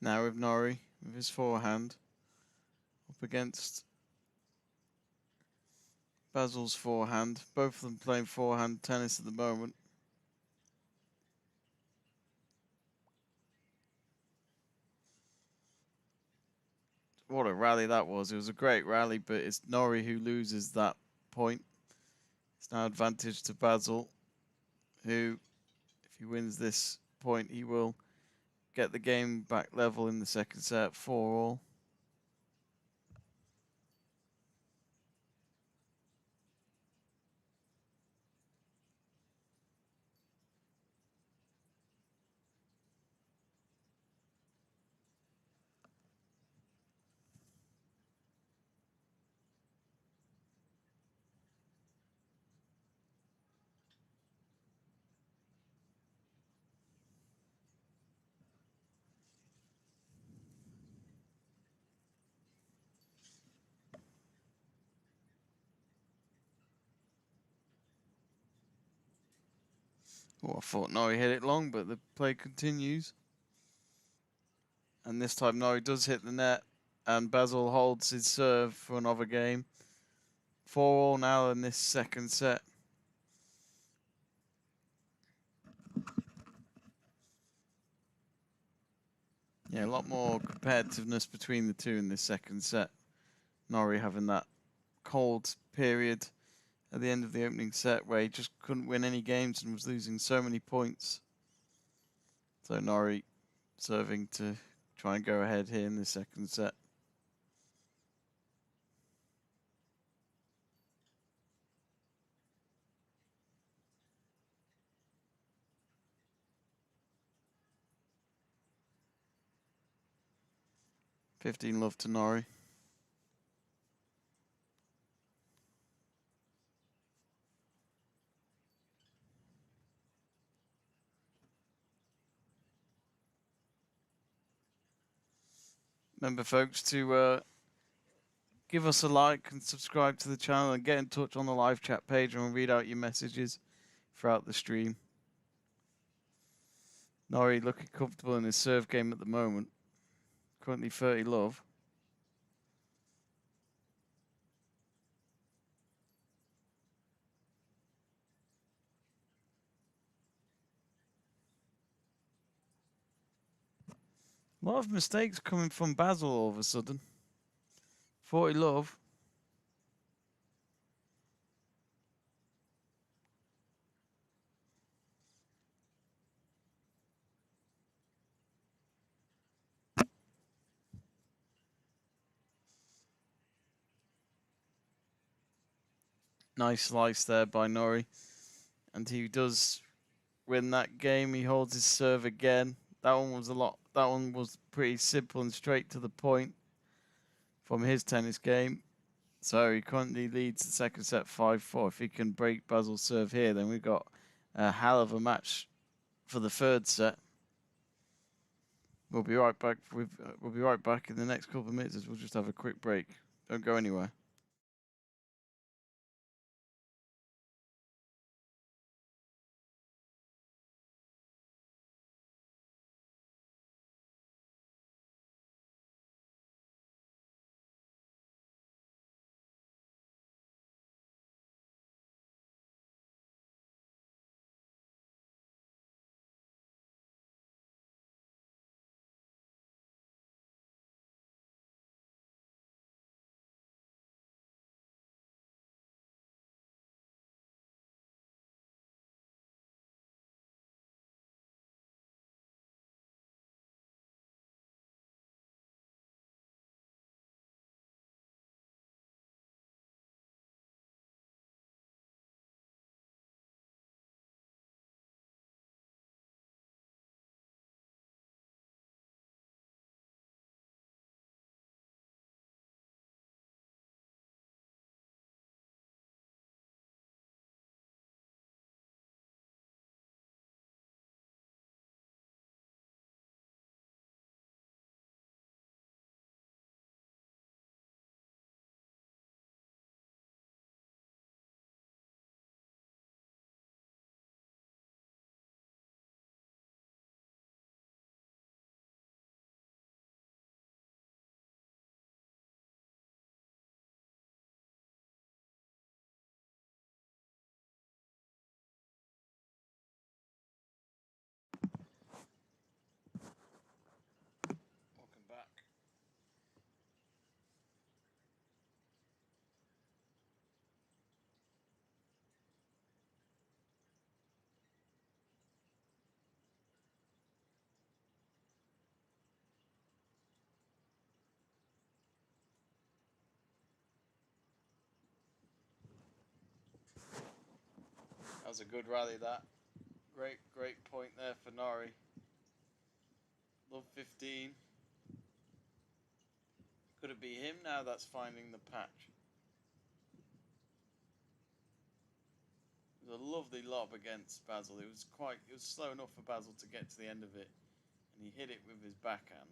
Now with Norrie, with his forehand, up against Basil's forehand. Both of them playing forehand tennis at the moment. What a rally that was. It was a great rally, but it's Norrie who loses that point. It's now advantage to Basil, who, if he wins this point, he will get the game back level in the second set, 4 all. Oh, I thought Norrie hit it long, but the play continues. And this time Norrie does hit the net, and Basil holds his serve for another game. 4 all now in this second set. Yeah, a lot more competitiveness between the two in this second set. Norrie having that cold period at the end of the opening set where he just couldn't win any games and was losing so many points. So Norrie serving to try and go ahead here in the second set. $15 to Norrie. Remember, folks, to give us a like and subscribe to the channel and get in touch on the live chat page and we'll read out your messages throughout the stream. Norrie looking comfortable in his serve game at the moment. Currently 30 love. A lot of mistakes coming from Basil all of a sudden. 40 love. Nice slice there by Norrie. And he does win that game. He holds his serve again. That one was pretty simple and straight to the point from his tennis game. So he currently leads the second set 5-4. If he can break Basil's serve here, then we've got a hell of a match for the third set. We'll be right back. We'll be right back in the next couple of minutes. We'll just have a quick break. Don't go anywhere. Welcome back. That was a good rally, that. Great point there for Norrie. Love 15. Could it be him now that's finding the patch? It was a lovely lob against Basil. It was slow enough for Basil to get to the end of it. And he hit it with his backhand.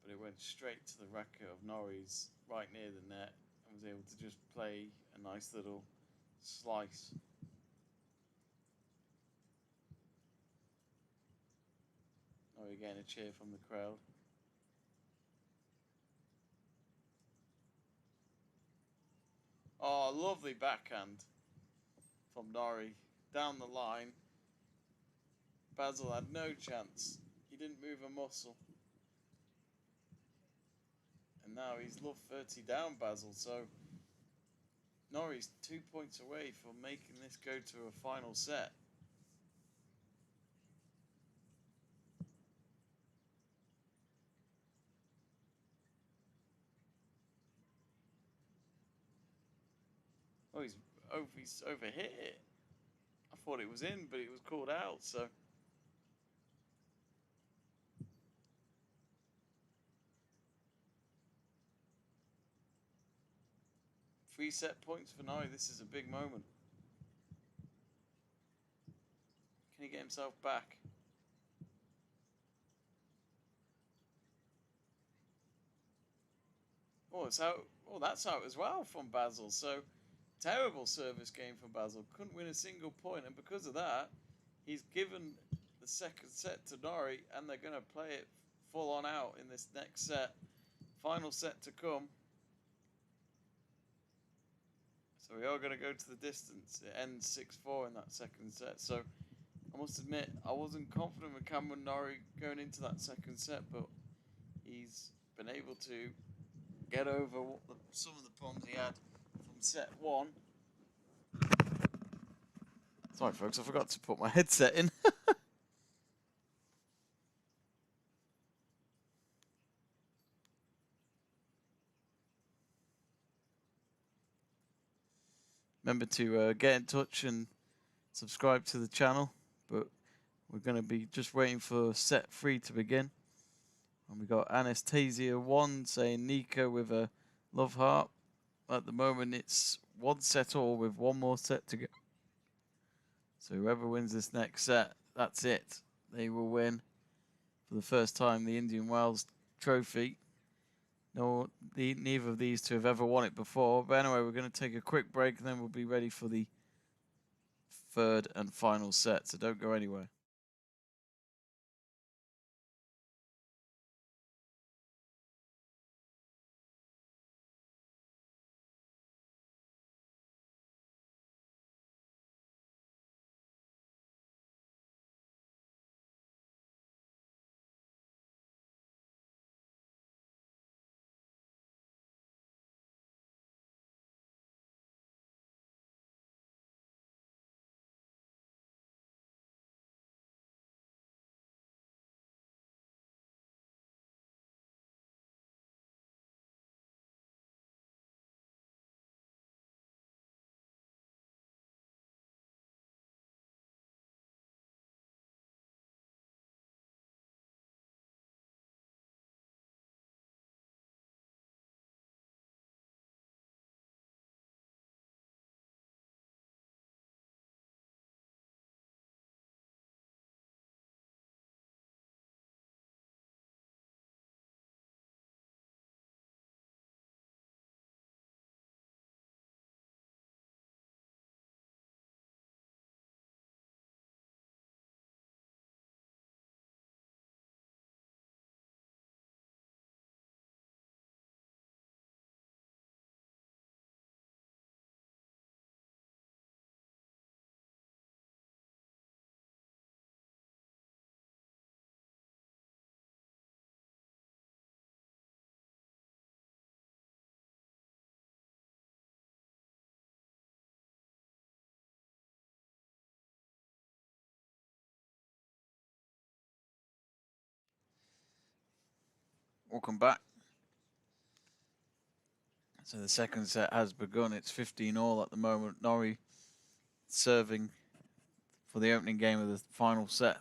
But it went straight to the racket of Norrie's right near the net and was able to just play a nice little slice. Norrie getting a cheer from the crowd. Oh, lovely backhand from Norrie down the line. Basil had no chance. He didn't move a muscle. And now he's love 30 down, Basil. So Norrie's 2 points away from making this go to a final set. Oh, he's over here. I thought it was in, but it was called out, so. Three set points for Norrie. This is a big moment. Can he get himself back? Oh, it's out. Oh, that's out as well from Basil. So, terrible service game from Basil. Couldn't win a single point, and because of that, he's given the second set to Norrie, and they're going to play it full on out in this next set. Final set to come. So we are going to go to the distance. It ends 6-4 in that second set. So I must admit, I wasn't confident with Cameron Norrie going into that second set, but he's been able to get over some of the problems he had from set one. Sorry, folks, I forgot to put my headset in. Remember to get in touch and subscribe to the channel, but we're going to be just waiting for set 3 to begin. And we got Anastasia 1 saying Nico with a love heart. At the moment, it's 1 set all with 1 more set to go. So whoever wins this next set, that's it. They will win for the first time the Indian Wells trophy. No, neither of these two have ever won it before. But anyway, we're going to take a quick break and then we'll be ready for the third and final set. So don't go anywhere. Welcome back. So the second set has begun. It's 15-all at the moment. Norrie serving for the opening game of the final set.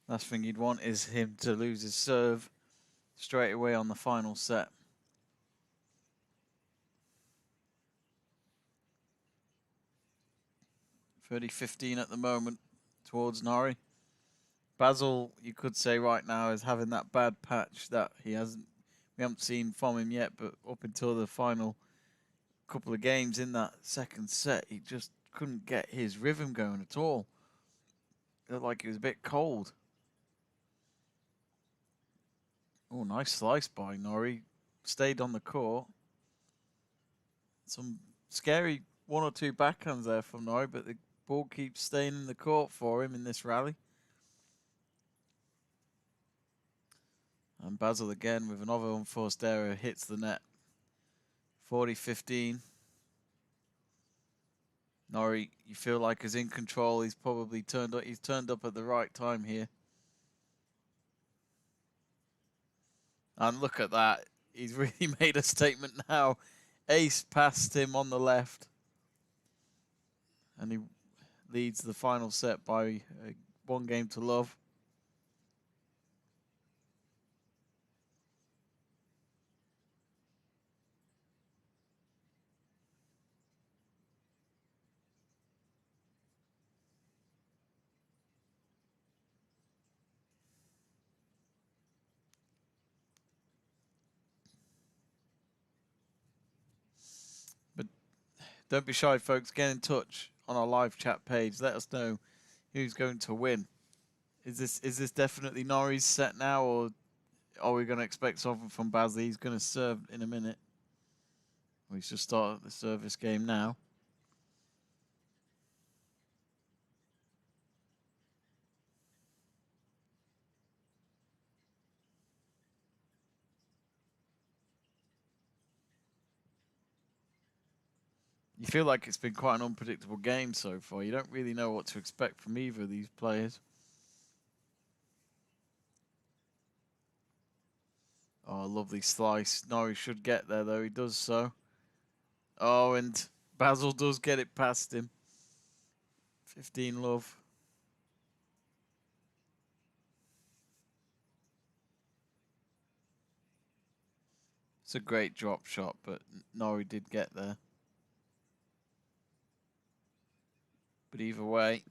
Last thing you'd want is him to lose his serve straight away on the final set. 30-15 at the moment towards Norrie. Basil, you could say right now, is having that bad patch that we haven't seen from him yet, but up until the final couple of games in that second set, he just couldn't get his rhythm going at all. It looked like he was a bit cold. Oh, nice slice by Norrie. Stayed on the court. Some scary 1 or 2 backhands there from Norrie, but the ball keeps staying in the court for him in this rally. And Basil again with another unforced error hits the net. 40-15. Norrie, you feel like is in control. He's probably turned up. He's turned up at the right time here. And look at that. He's really made a statement now. Ace passed him on the left. And he leads the final set by 1 game to love. But don't be shy, folks. Get in touch on our live chat page. Let us know who's going to win. Is this definitely Norrie's set now, or are we going to expect something from Basil? He's going to serve in a minute. We should start the service game now. You feel like it's been quite an unpredictable game so far. You don't really know what to expect from either of these players. Oh, lovely slice. Norrie should get there, though. He does so. Oh, and Basil does get it past him. 15 love. It's a great drop shot, but Norrie did get there. But either way,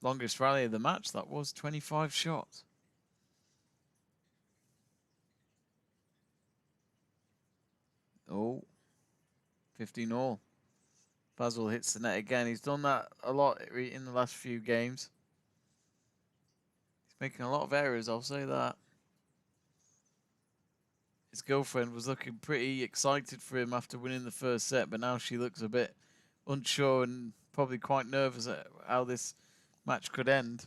longest rally of the match, that was 25 shots. Oh, 15 all. Basil hits the net again. He's done that a lot in the last few games. He's making a lot of errors, I'll say that. His girlfriend was looking pretty excited for him after winning the first set, but now she looks a bit unsure and probably quite nervous at how this match could end.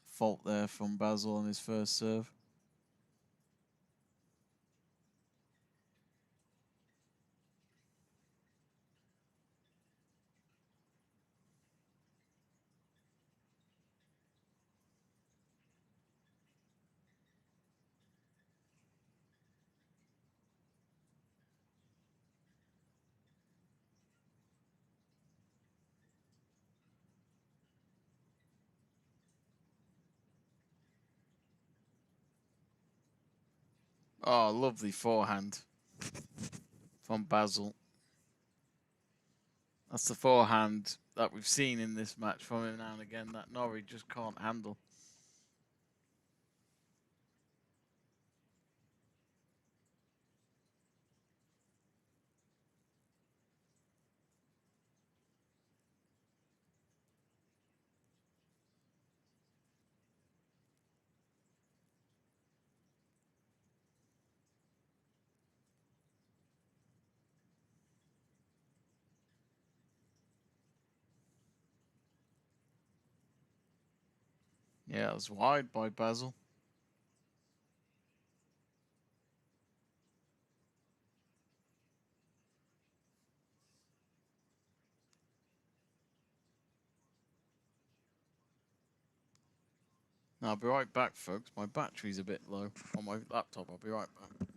Fault there from Basil on his first serve. Oh, lovely forehand from Basil. That's the forehand that we've seen in this match from him now and again that Norrie just can't handle. Yeah, it was wide by Basil. Now, I'll be right back, folks. My battery's a bit low on my laptop. I'll be right back.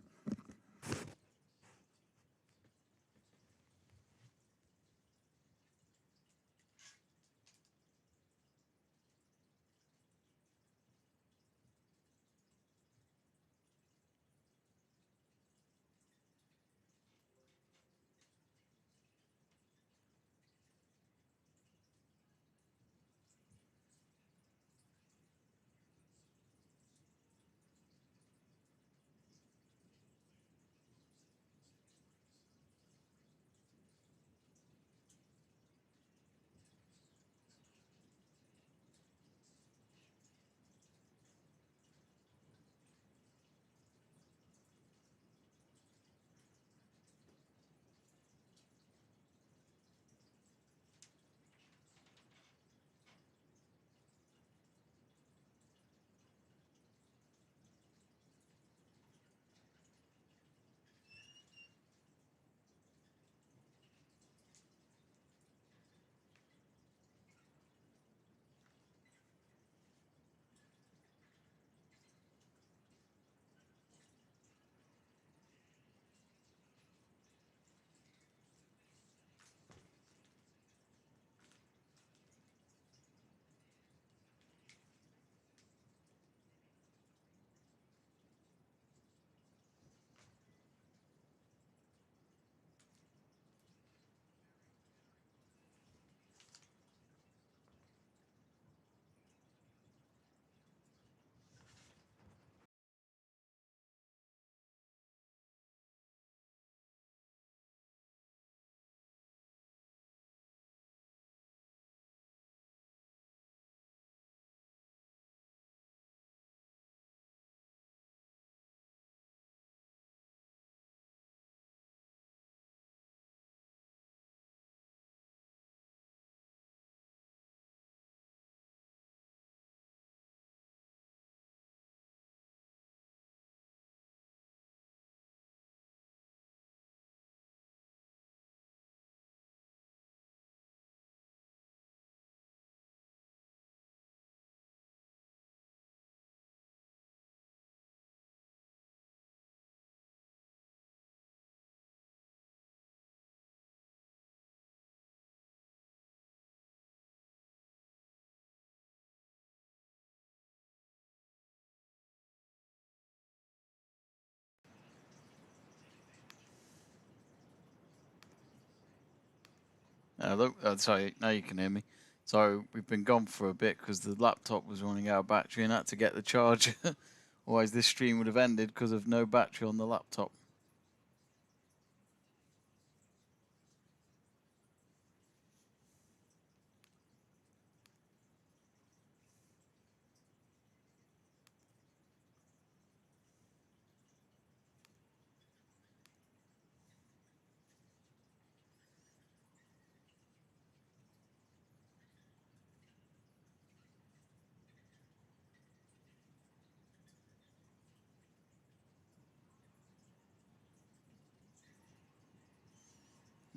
Look, sorry, now you can hear me. So we've been gone for a bit because the laptop was running out of battery and had to get the charger. Otherwise this stream would have ended because of no battery on the laptop.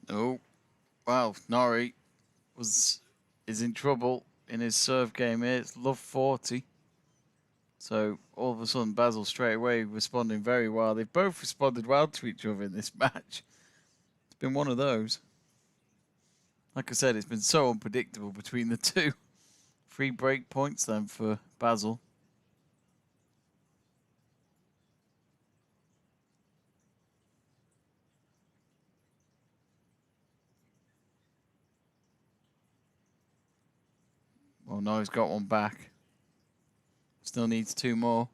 Oh, wow, Norrie is in trouble in his serve game here. It's love 40. So all of a sudden Basil straight away responding very well. They've both responded well to each other in this match. It's been one of those. Like I said, it's been so unpredictable between the two. 3 break points then for Basil. Well, no, he's got one back. Still needs 2 more.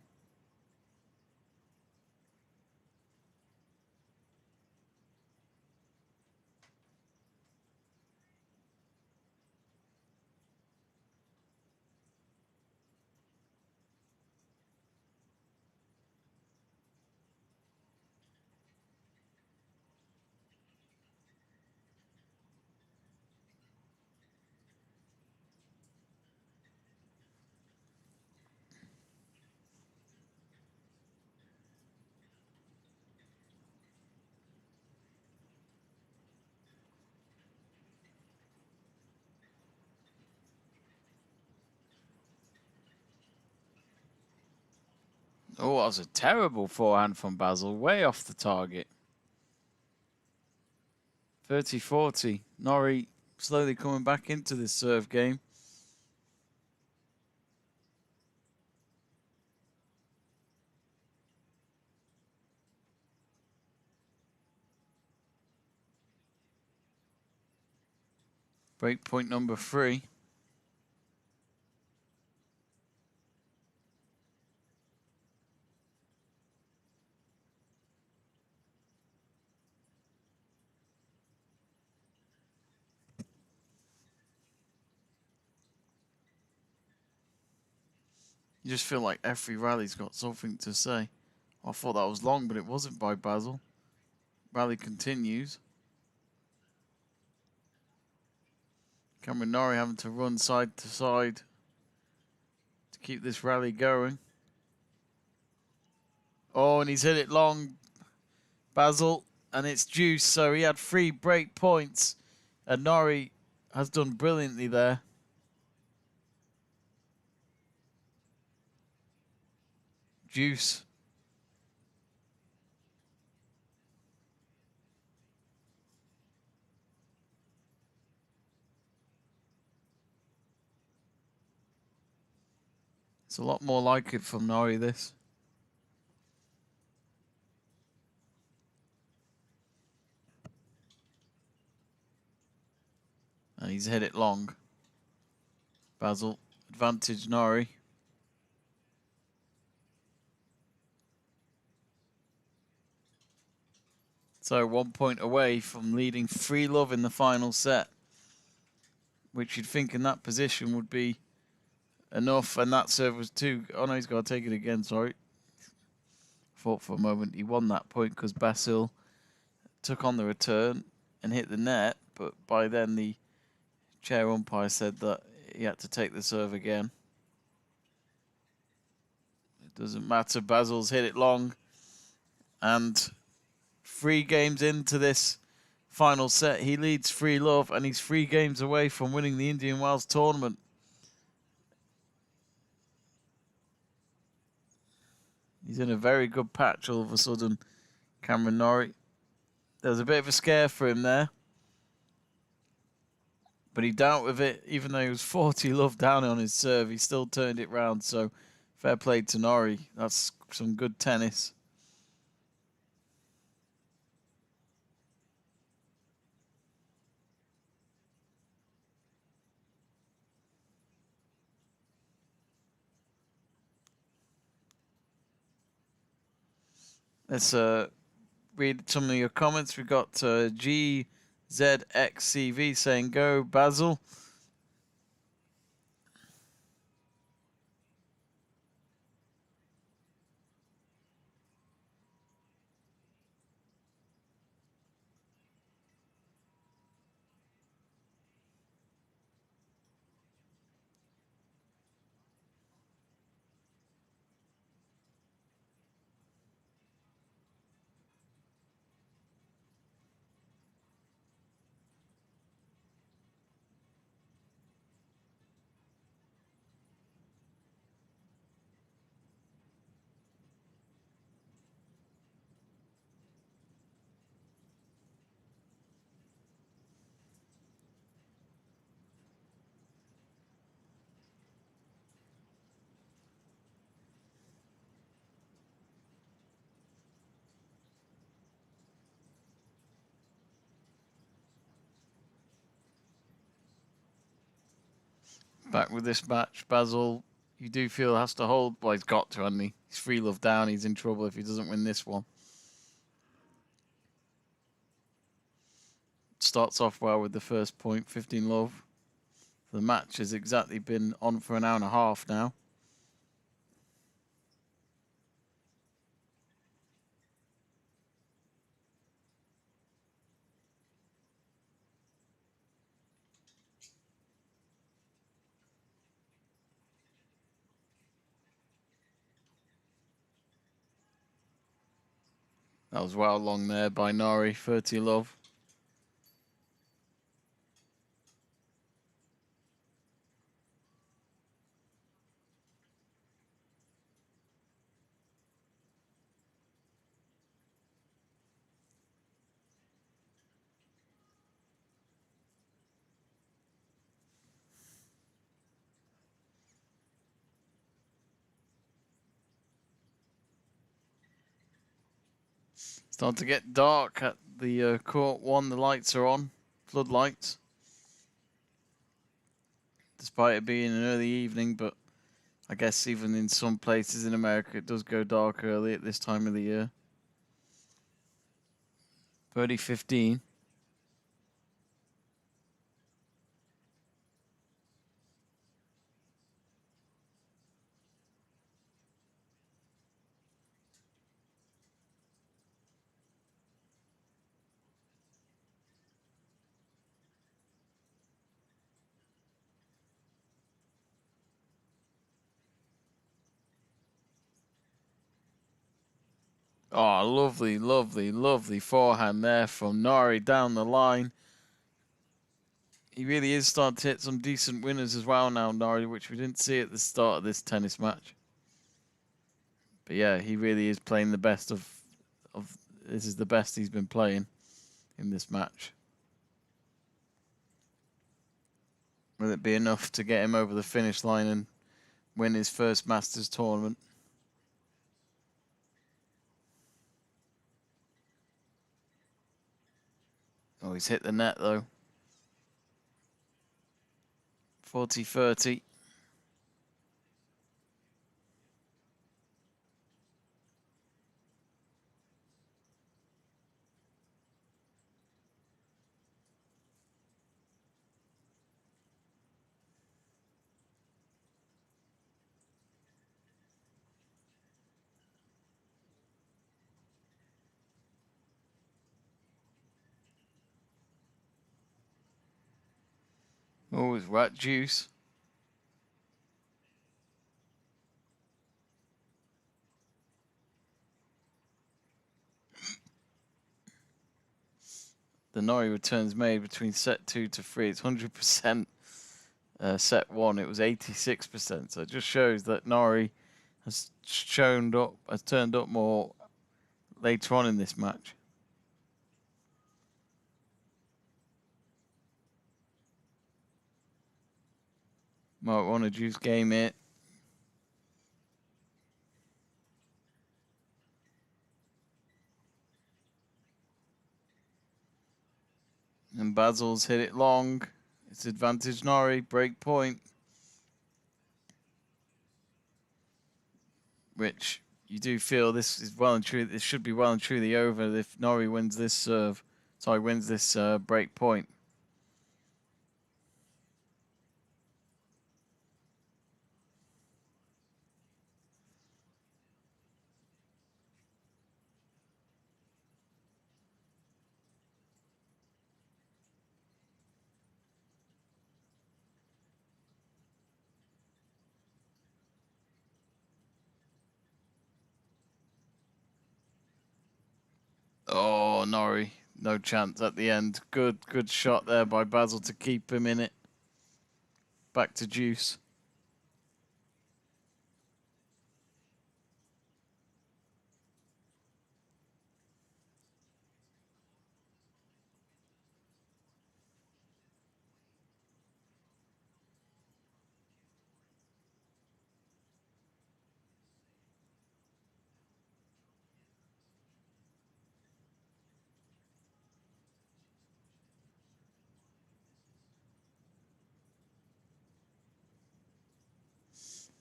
Oh, that was a terrible forehand from Basil. Way off the target. 30-40. Norrie slowly coming back into this serve game. Break point number 3. You just feel like every rally's got something to say. I thought that was long, but it wasn't by Basil. Rally continues. Cameron Norrie having to run side to side to keep this rally going. Oh, and he's hit it long, Basil, and it's juice. So he had 3 break points, and Norrie has done brilliantly there. Juice. It's a lot more like it from Norrie, this. And he's hit it long. Basil, advantage Norrie. So 1 point away from leading 3-love in the final set, which you'd think in that position would be enough. And that serve was 2. Oh no, he's got to take it again, sorry. Thought for a moment he won that point because Basil took on the return and hit the net, but by then the chair umpire said that he had to take the serve again. It doesn't matter, Basil's hit it long, and 3 games into this final set, he leads 3-love, and he's 3 games away from winning the Indian Wells tournament. He's in a very good patch all of a sudden, Cameron Norrie. There was a bit of a scare for him there, but he dealt with it. Even though he was 40-love down on his serve, he still turned it round. So fair play to Norrie. That's some good tennis. Let's read some of your comments. We got GZXCV saying, "Go Basil." Back with this match, Basil, you do feel has to hold. Well, he's got to, hasn't he? He's 3-love down. He's in trouble if he doesn't win this one. Starts off well with the first point, 15-love. The match has exactly been on for an hour and a half now. That was well long there by Norrie, 30-love. Starting to get dark at the court one. The lights are on, floodlights. Despite it being an early evening, but I guess even in some places in America it does go dark early at this time of the year. 30-15. Oh, lovely, lovely, lovely forehand there from Norrie down the line. He really is starting to hit some decent winners as well now, Norrie, which we didn't see at the start of this tennis match. But yeah, he really is playing the best of this is the best he's been playing in this match. Will it be enough to get him over the finish line and win his first Masters tournament? Oh, he's hit the net though. 40-30. Oh, it's rat juice. The Norrie returns made between set 2 to 3. It's 100%. Set 1, it was 86%. So it just shows that Norrie has turned up more later on in this match. Might want to juice game it. And Basil's hit it long. It's advantage Norrie, break point. Which you do feel this is well and truly, this should be well and truly over if Norrie wins this serve. Sorry, wins this break point. Oh, Norrie, no chance at the end. Good shot there by Basil to keep him in it. Back to deuce.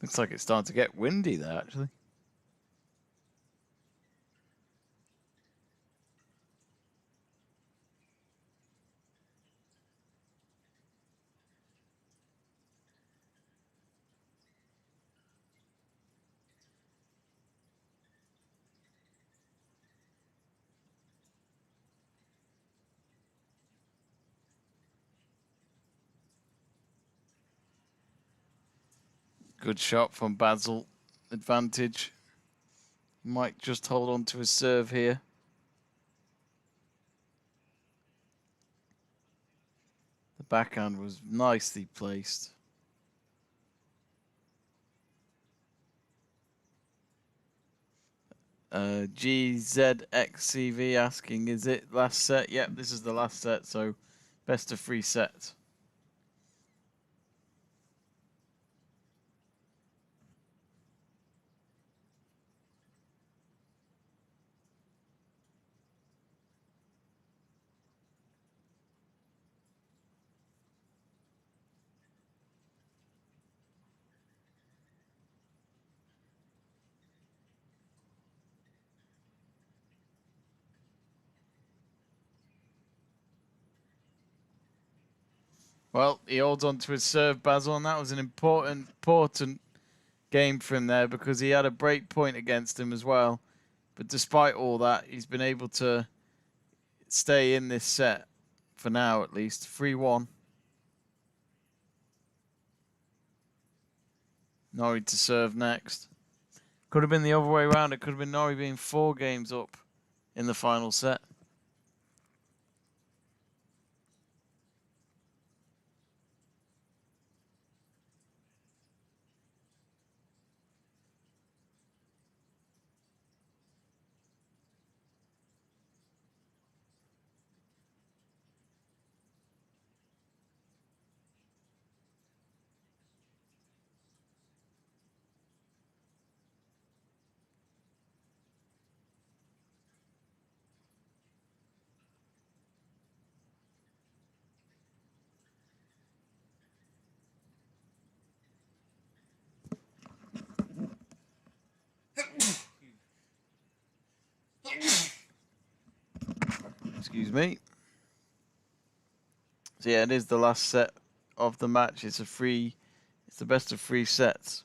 Looks like it's starting to get windy there, actually. Good shot from Basil. Advantage. Might just hold on to his serve here. The backhand was nicely placed. GZXCV asking, is it last set? Yep, this is the last set, so best of 3 sets. Well, he holds on to his serve, Basil, and that was an important game for him there because he had a break point against him as well. But despite all that, he's been able to stay in this set for now, at least. 3-1. Norrie to serve next. Could have been the other way around. It could have been Norrie being 4 games up in the final set. Excuse me. So yeah, it is the last set of the match. It's the best of 3 sets.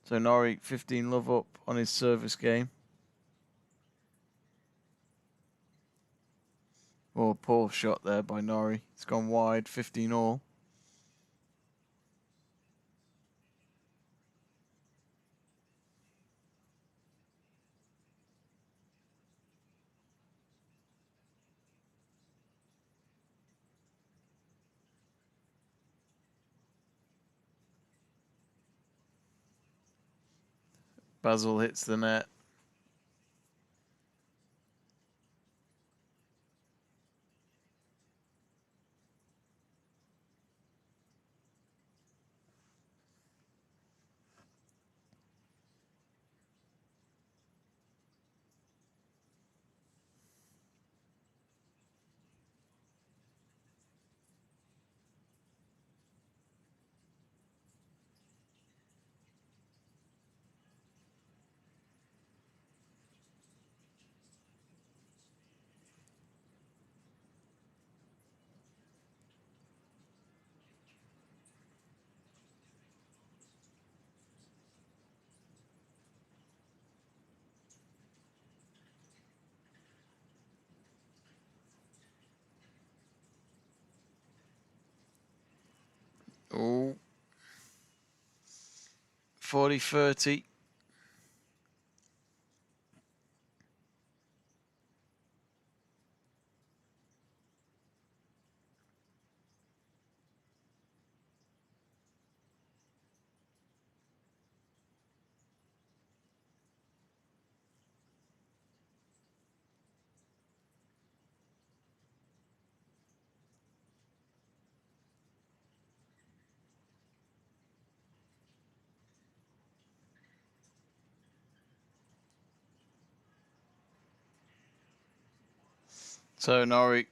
So Norrie 15 love up on his service game. Oh, poor shot there by Norrie. It's gone wide, 15 all. Basil hits the net. 40-30. So Norrie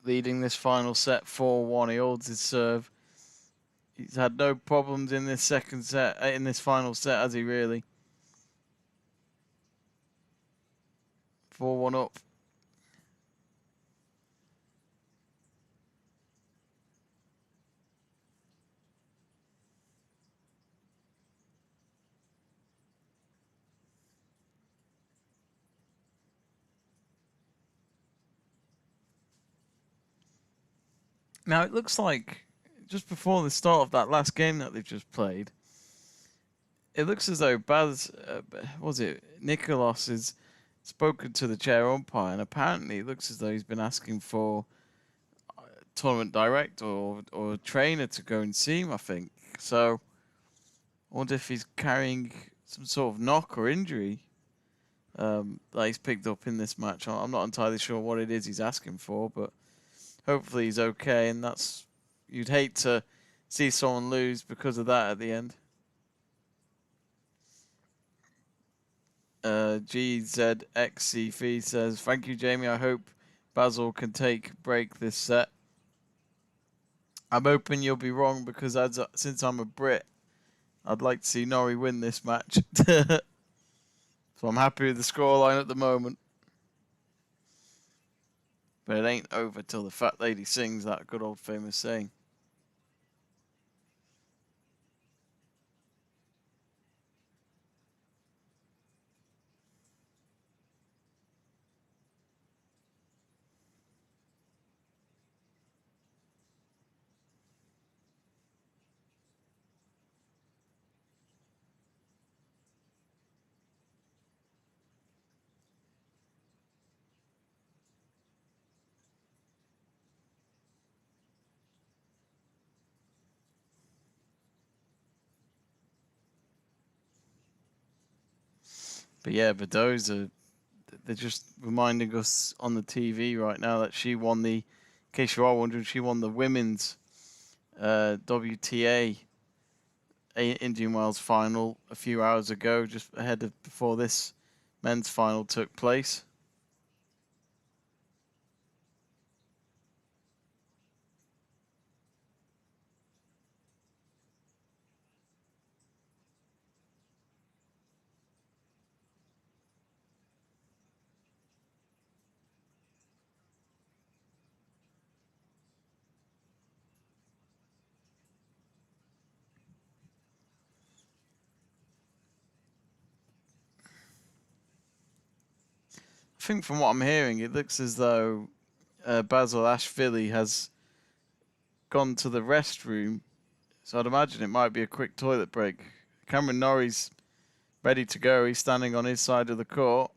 leading this final set 4-1. He holds his serve. He's had no problems in this second set, in this final set, has he really? 4-1 up. Now it looks like just before the start of that last game that they've just played, it looks as though Nikoloz has spoken to the chair umpire, and apparently it looks as though he's been asking for a tournament director or a trainer to go and see him, I think. So I wonder if he's carrying some sort of knock or injury that he's picked up in this match. I'm not entirely sure what it is he's asking for, but hopefully he's okay, and you'd hate to see someone lose because of that at the end. GZXCF says, "Thank you, Jamie. I hope Basil can take break this set. I'm hoping you'll be wrong because since I'm a Brit, I'd like to see Norrie win this match. So I'm happy with the scoreline at the moment. But it ain't over till the fat lady sings, that good old famous saying." But yeah, they're just reminding us on the TV right now that she won in case you are wondering, she won the women's WTA Indian Wells final a few hours ago, just before this men's final took place. I think from what I'm hearing, it looks as though Basilashvili has gone to the restroom, so I'd imagine it might be a quick toilet break. Cameron Norrie's ready to go. He's standing on his side of the court.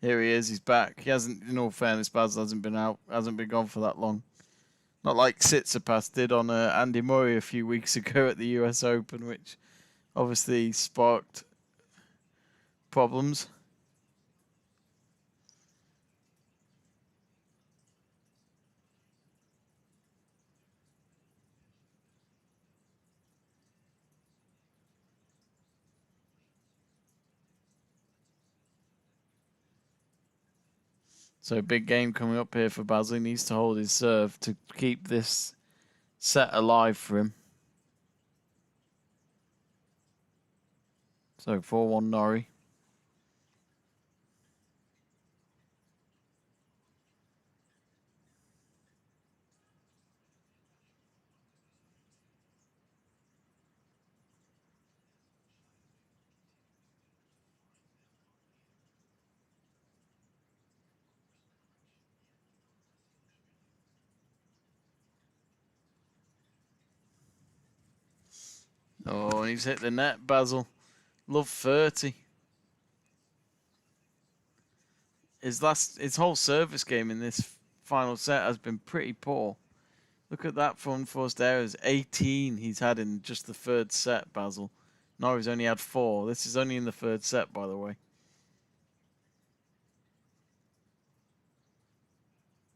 Here he is. He's back. He hasn't, in all fairness, Basil hasn't been gone for that long. Not like Tsitsipas did on Andy Murray a few weeks ago at the US Open, which obviously sparked problems. So big game coming up here for Basil. He needs to hold his serve to keep this set alive for him. So 4-1 Norrie. Oh, and he's hit the net, Basil. Love 30. His whole service game in this final set has been pretty poor. Look at that for unforced errors. 18 he's had in just the third set, Basil. Norrie's only had 4. This is only in the third set, by the way.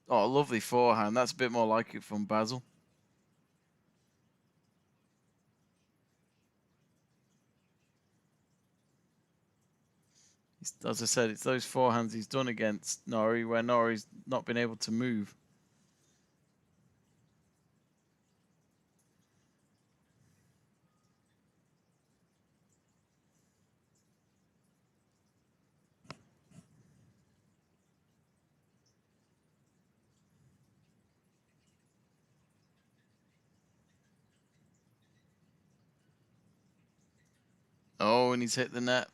Oh, lovely forehand. That's a bit more like it from Basil. As I said, it's those forehands he's done against Norrie where Norrie's not been able to move. Oh, and he's hit the net.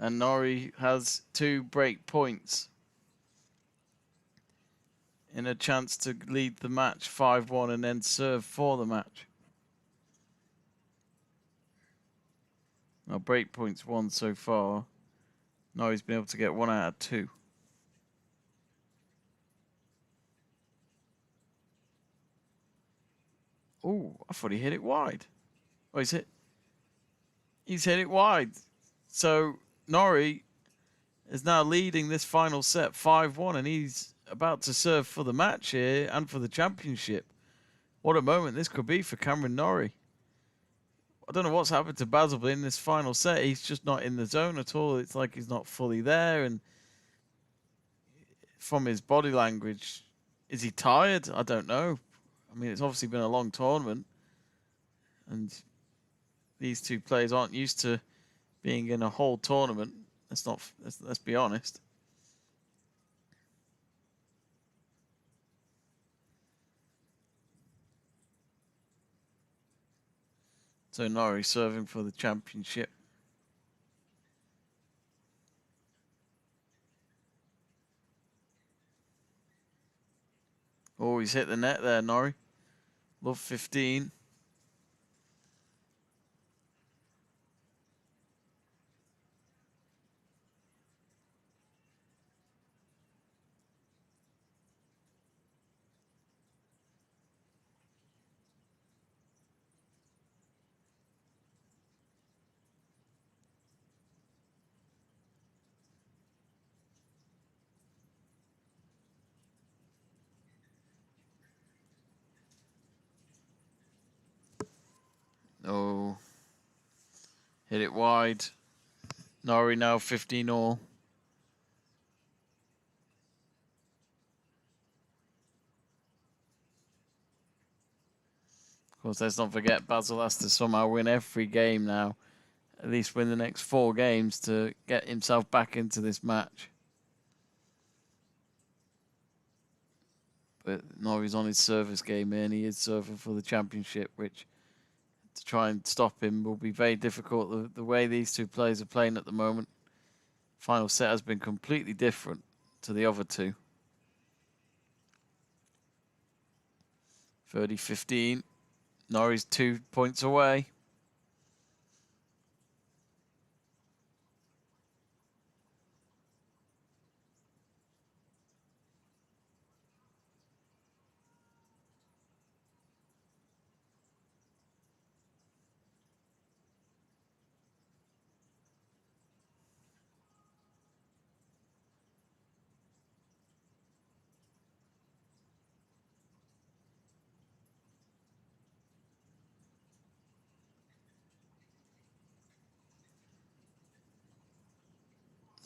And Norrie has 2 break points in a chance to lead the match 5-1 and then serve for the match. Now, break points 1 so far. Norrie's been able to get 1 out of 2. Oh, I thought he hit it wide. Oh, he's hit it wide. So Norrie is now leading this final set 5-1, and he's about to serve for the match here and for the championship. What a moment this could be for Cameron Norrie. I don't know what's happened to Basil, but in this final set, he's just not in the zone at all. It's like he's not fully there, and from his body language, is he tired? I don't know. I mean, it's obviously been a long tournament, and these two players aren't used to being in a whole tournament. Let's be honest. So Norrie serving for the championship. Oh, he's hit the net there, Norrie. Love 15. Oh, hit it wide. Norrie now 15 all. Of course, let's not forget Basil has to somehow win every game now. At least win the next 4 games to get himself back into this match. But Norrie's on his service game here, and he is serving for the championship, which to try and stop him will be very difficult. The way these two players are playing at the moment, final set has been completely different to the other two. 30-15. Norrie's 2 points away.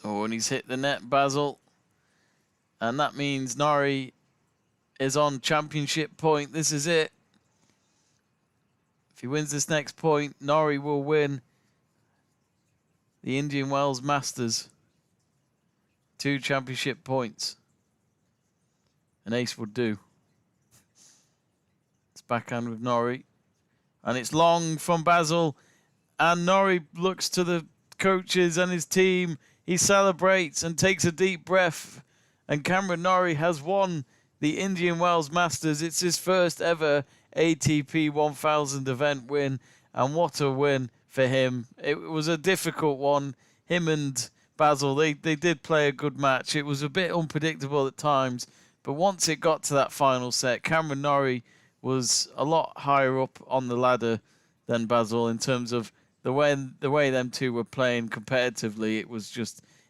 Oh, and he's hit the net, Basil. And that means Norrie is on championship point. This is it. If he wins this next point, Norrie will win the Indian Wells Masters. 2 championship points. An ace would do. It's backhand with Norrie. And it's long from Basil. And Norrie looks to the coaches and his team. He celebrates and takes a deep breath. And Cameron Norrie has won the Indian Wells Masters. It's his first ever ATP 1000 event win, and what a win for him. It was a difficult one. Him and Basil, they did play a good match. It was a bit unpredictable at times, but once it got to that final set, Cameron Norrie was a lot higher up on the ladder than Basil in terms of the way them two were playing competitively.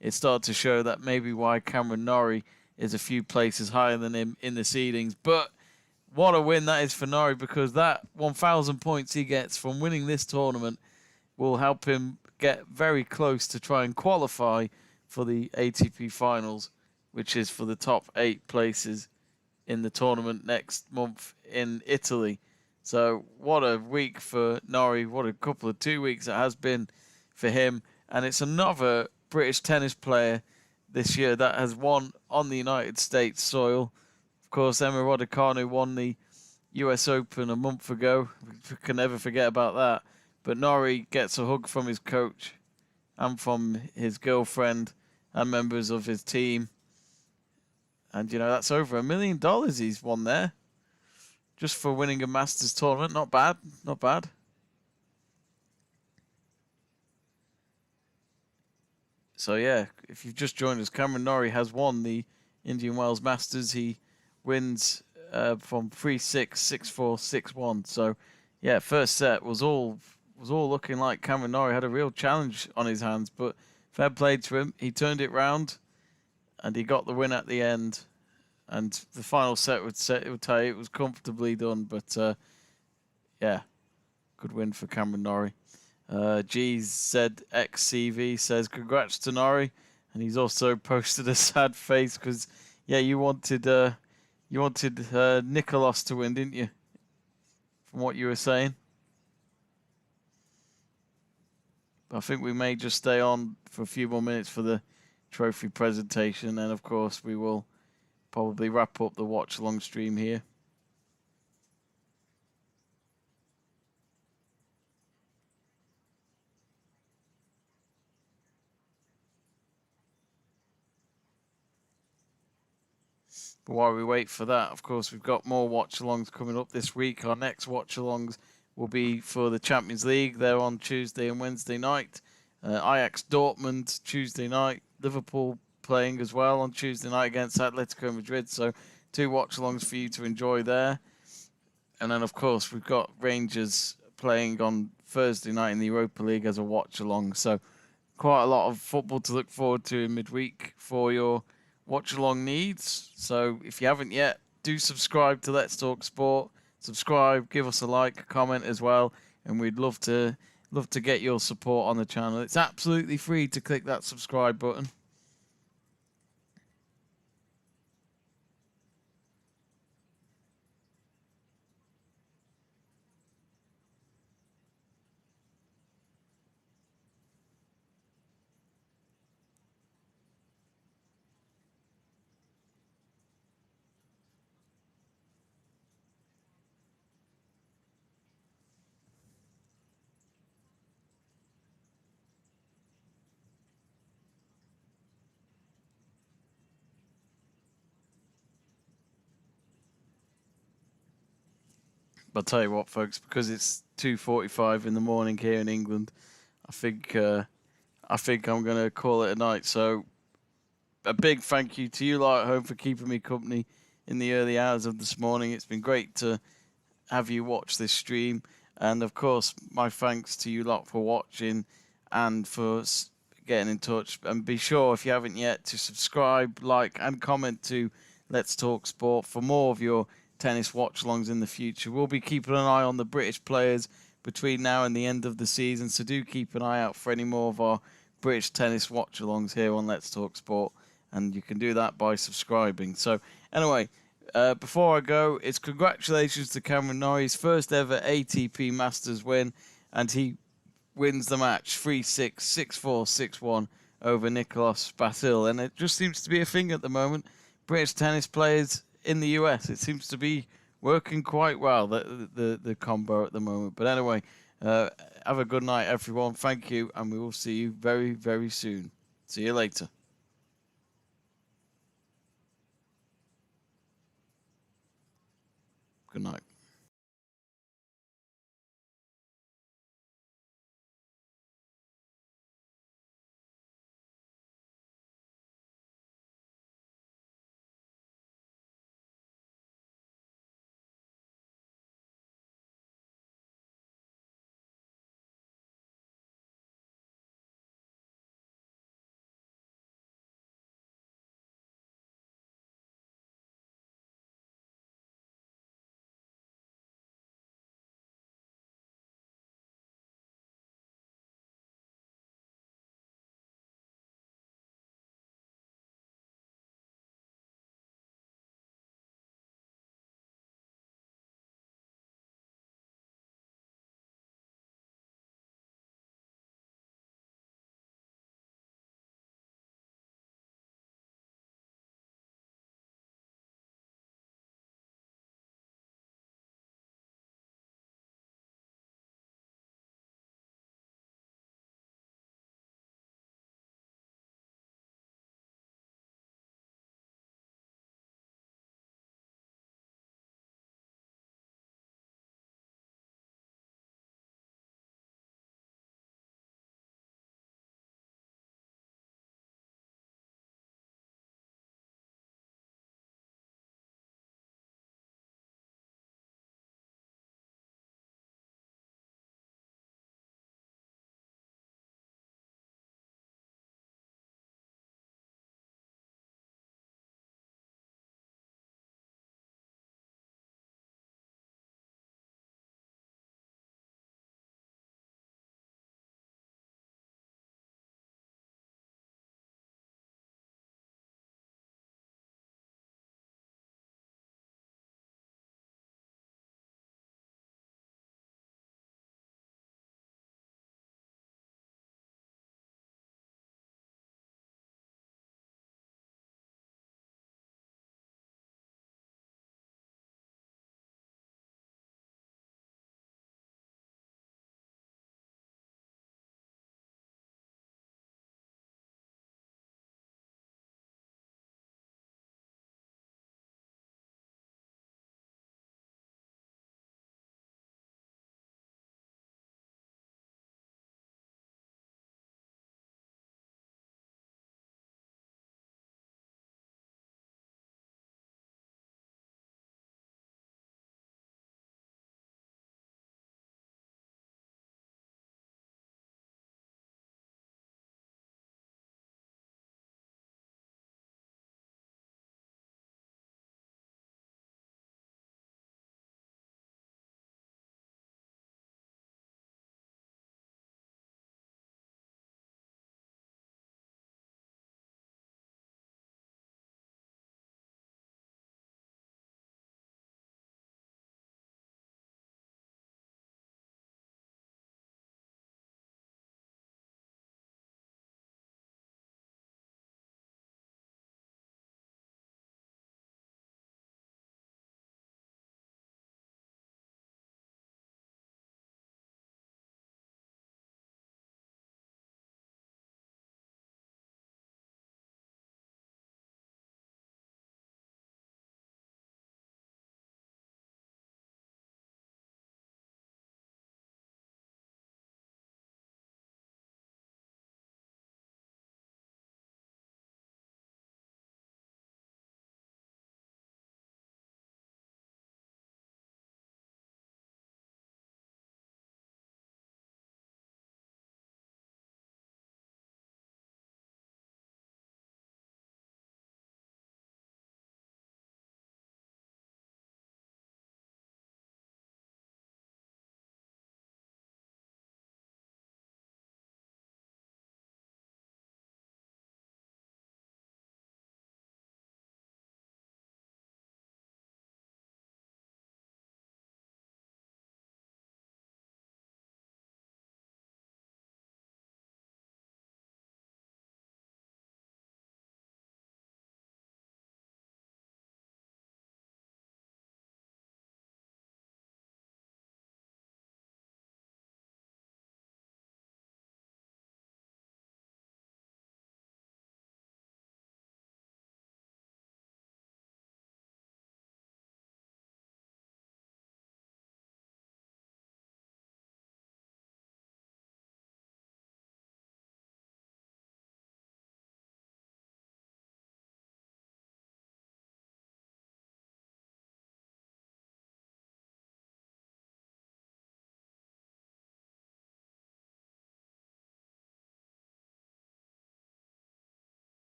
It started to show that maybe why Cameron Norrie is a few places higher than him in the seedings. But what a win that is for Norrie, because that 1,000 points he gets from winning this tournament will help him get very close to try and qualify for the ATP finals, which is for the top 8 places in the tournament next month in Italy. So what a week for Norrie. What a couple of 2 weeks it has been for him. And it's another British tennis player this year that has won on the United States soil. Of course, Emma Raducanu won the US Open a month ago. We can never forget about that. But Norrie gets a hug from his coach and from his girlfriend and members of his team. And, that's over $1 million he's won there. Just for winning a Masters tournament. Not bad. Not bad. So, yeah, if you've just joined us, Cameron Norrie has won the Indian Wells Masters. He wins from 3-6, 6-4, 6-1. So, yeah, first set was all looking like Cameron Norrie had a real challenge on his hands. But fair play to him. He turned it round and he got the win at the end. And the final set would tell you it was comfortably done. But, yeah, good win for Cameron Norrie. GZXCV says, congrats to Norrie. And he's also posted a sad face because, yeah, you wanted Nikoloz to win, didn't you? From what you were saying. But I think we may just stay on for a few more minutes for the trophy presentation. And, of course, we will probably wrap up the watch-along stream here. But while we wait for that, of course, we've got more watch-alongs coming up this week. Our next watch-alongs will be for the Champions League. They're on Tuesday and Wednesday night. Ajax Dortmund Tuesday night. Liverpool playing as well on Tuesday night against Atletico Madrid. So 2 watch-alongs for you to enjoy there. And then, of course, we've got Rangers playing on Thursday night in the Europa League as a watch-along. So quite a lot of football to look forward to in midweek for your watch-along needs. So if you haven't yet, do subscribe to Let's Talk Sport. Subscribe, give us a like, a comment as well, and we'd love to get your support on the channel. It's absolutely free to click that subscribe button. But I'll tell you what, folks, because it's 2:45 in the morning here in England, I think I'm going to call it a night. So a big thank you to you lot at home for keeping me company in the early hours of this morning. It's been great to have you watch this stream. And, of course, my thanks to you lot for watching and for getting in touch. And be sure, if you haven't yet, to subscribe, like, and comment to Let's Talk Sport for more of your tennis watch-alongs in the future. We'll be keeping an eye on the British players between now and the end of the season, so do keep an eye out for any more of our British tennis watch-alongs here on Let's Talk Sport, and you can do that by subscribing. So, anyway, before I go, it's congratulations to Cameron Norrie's first ever ATP Masters win, and he wins the match 3-6, 6-4, 6-1 over Nikoloz Basil, and it just seems to be a thing at the moment. British tennis players in the US, it seems to be working quite well, the combo at the moment. But anyway, have a good night, everyone. Thank you, and we will see you very, very soon. See you later. Good night.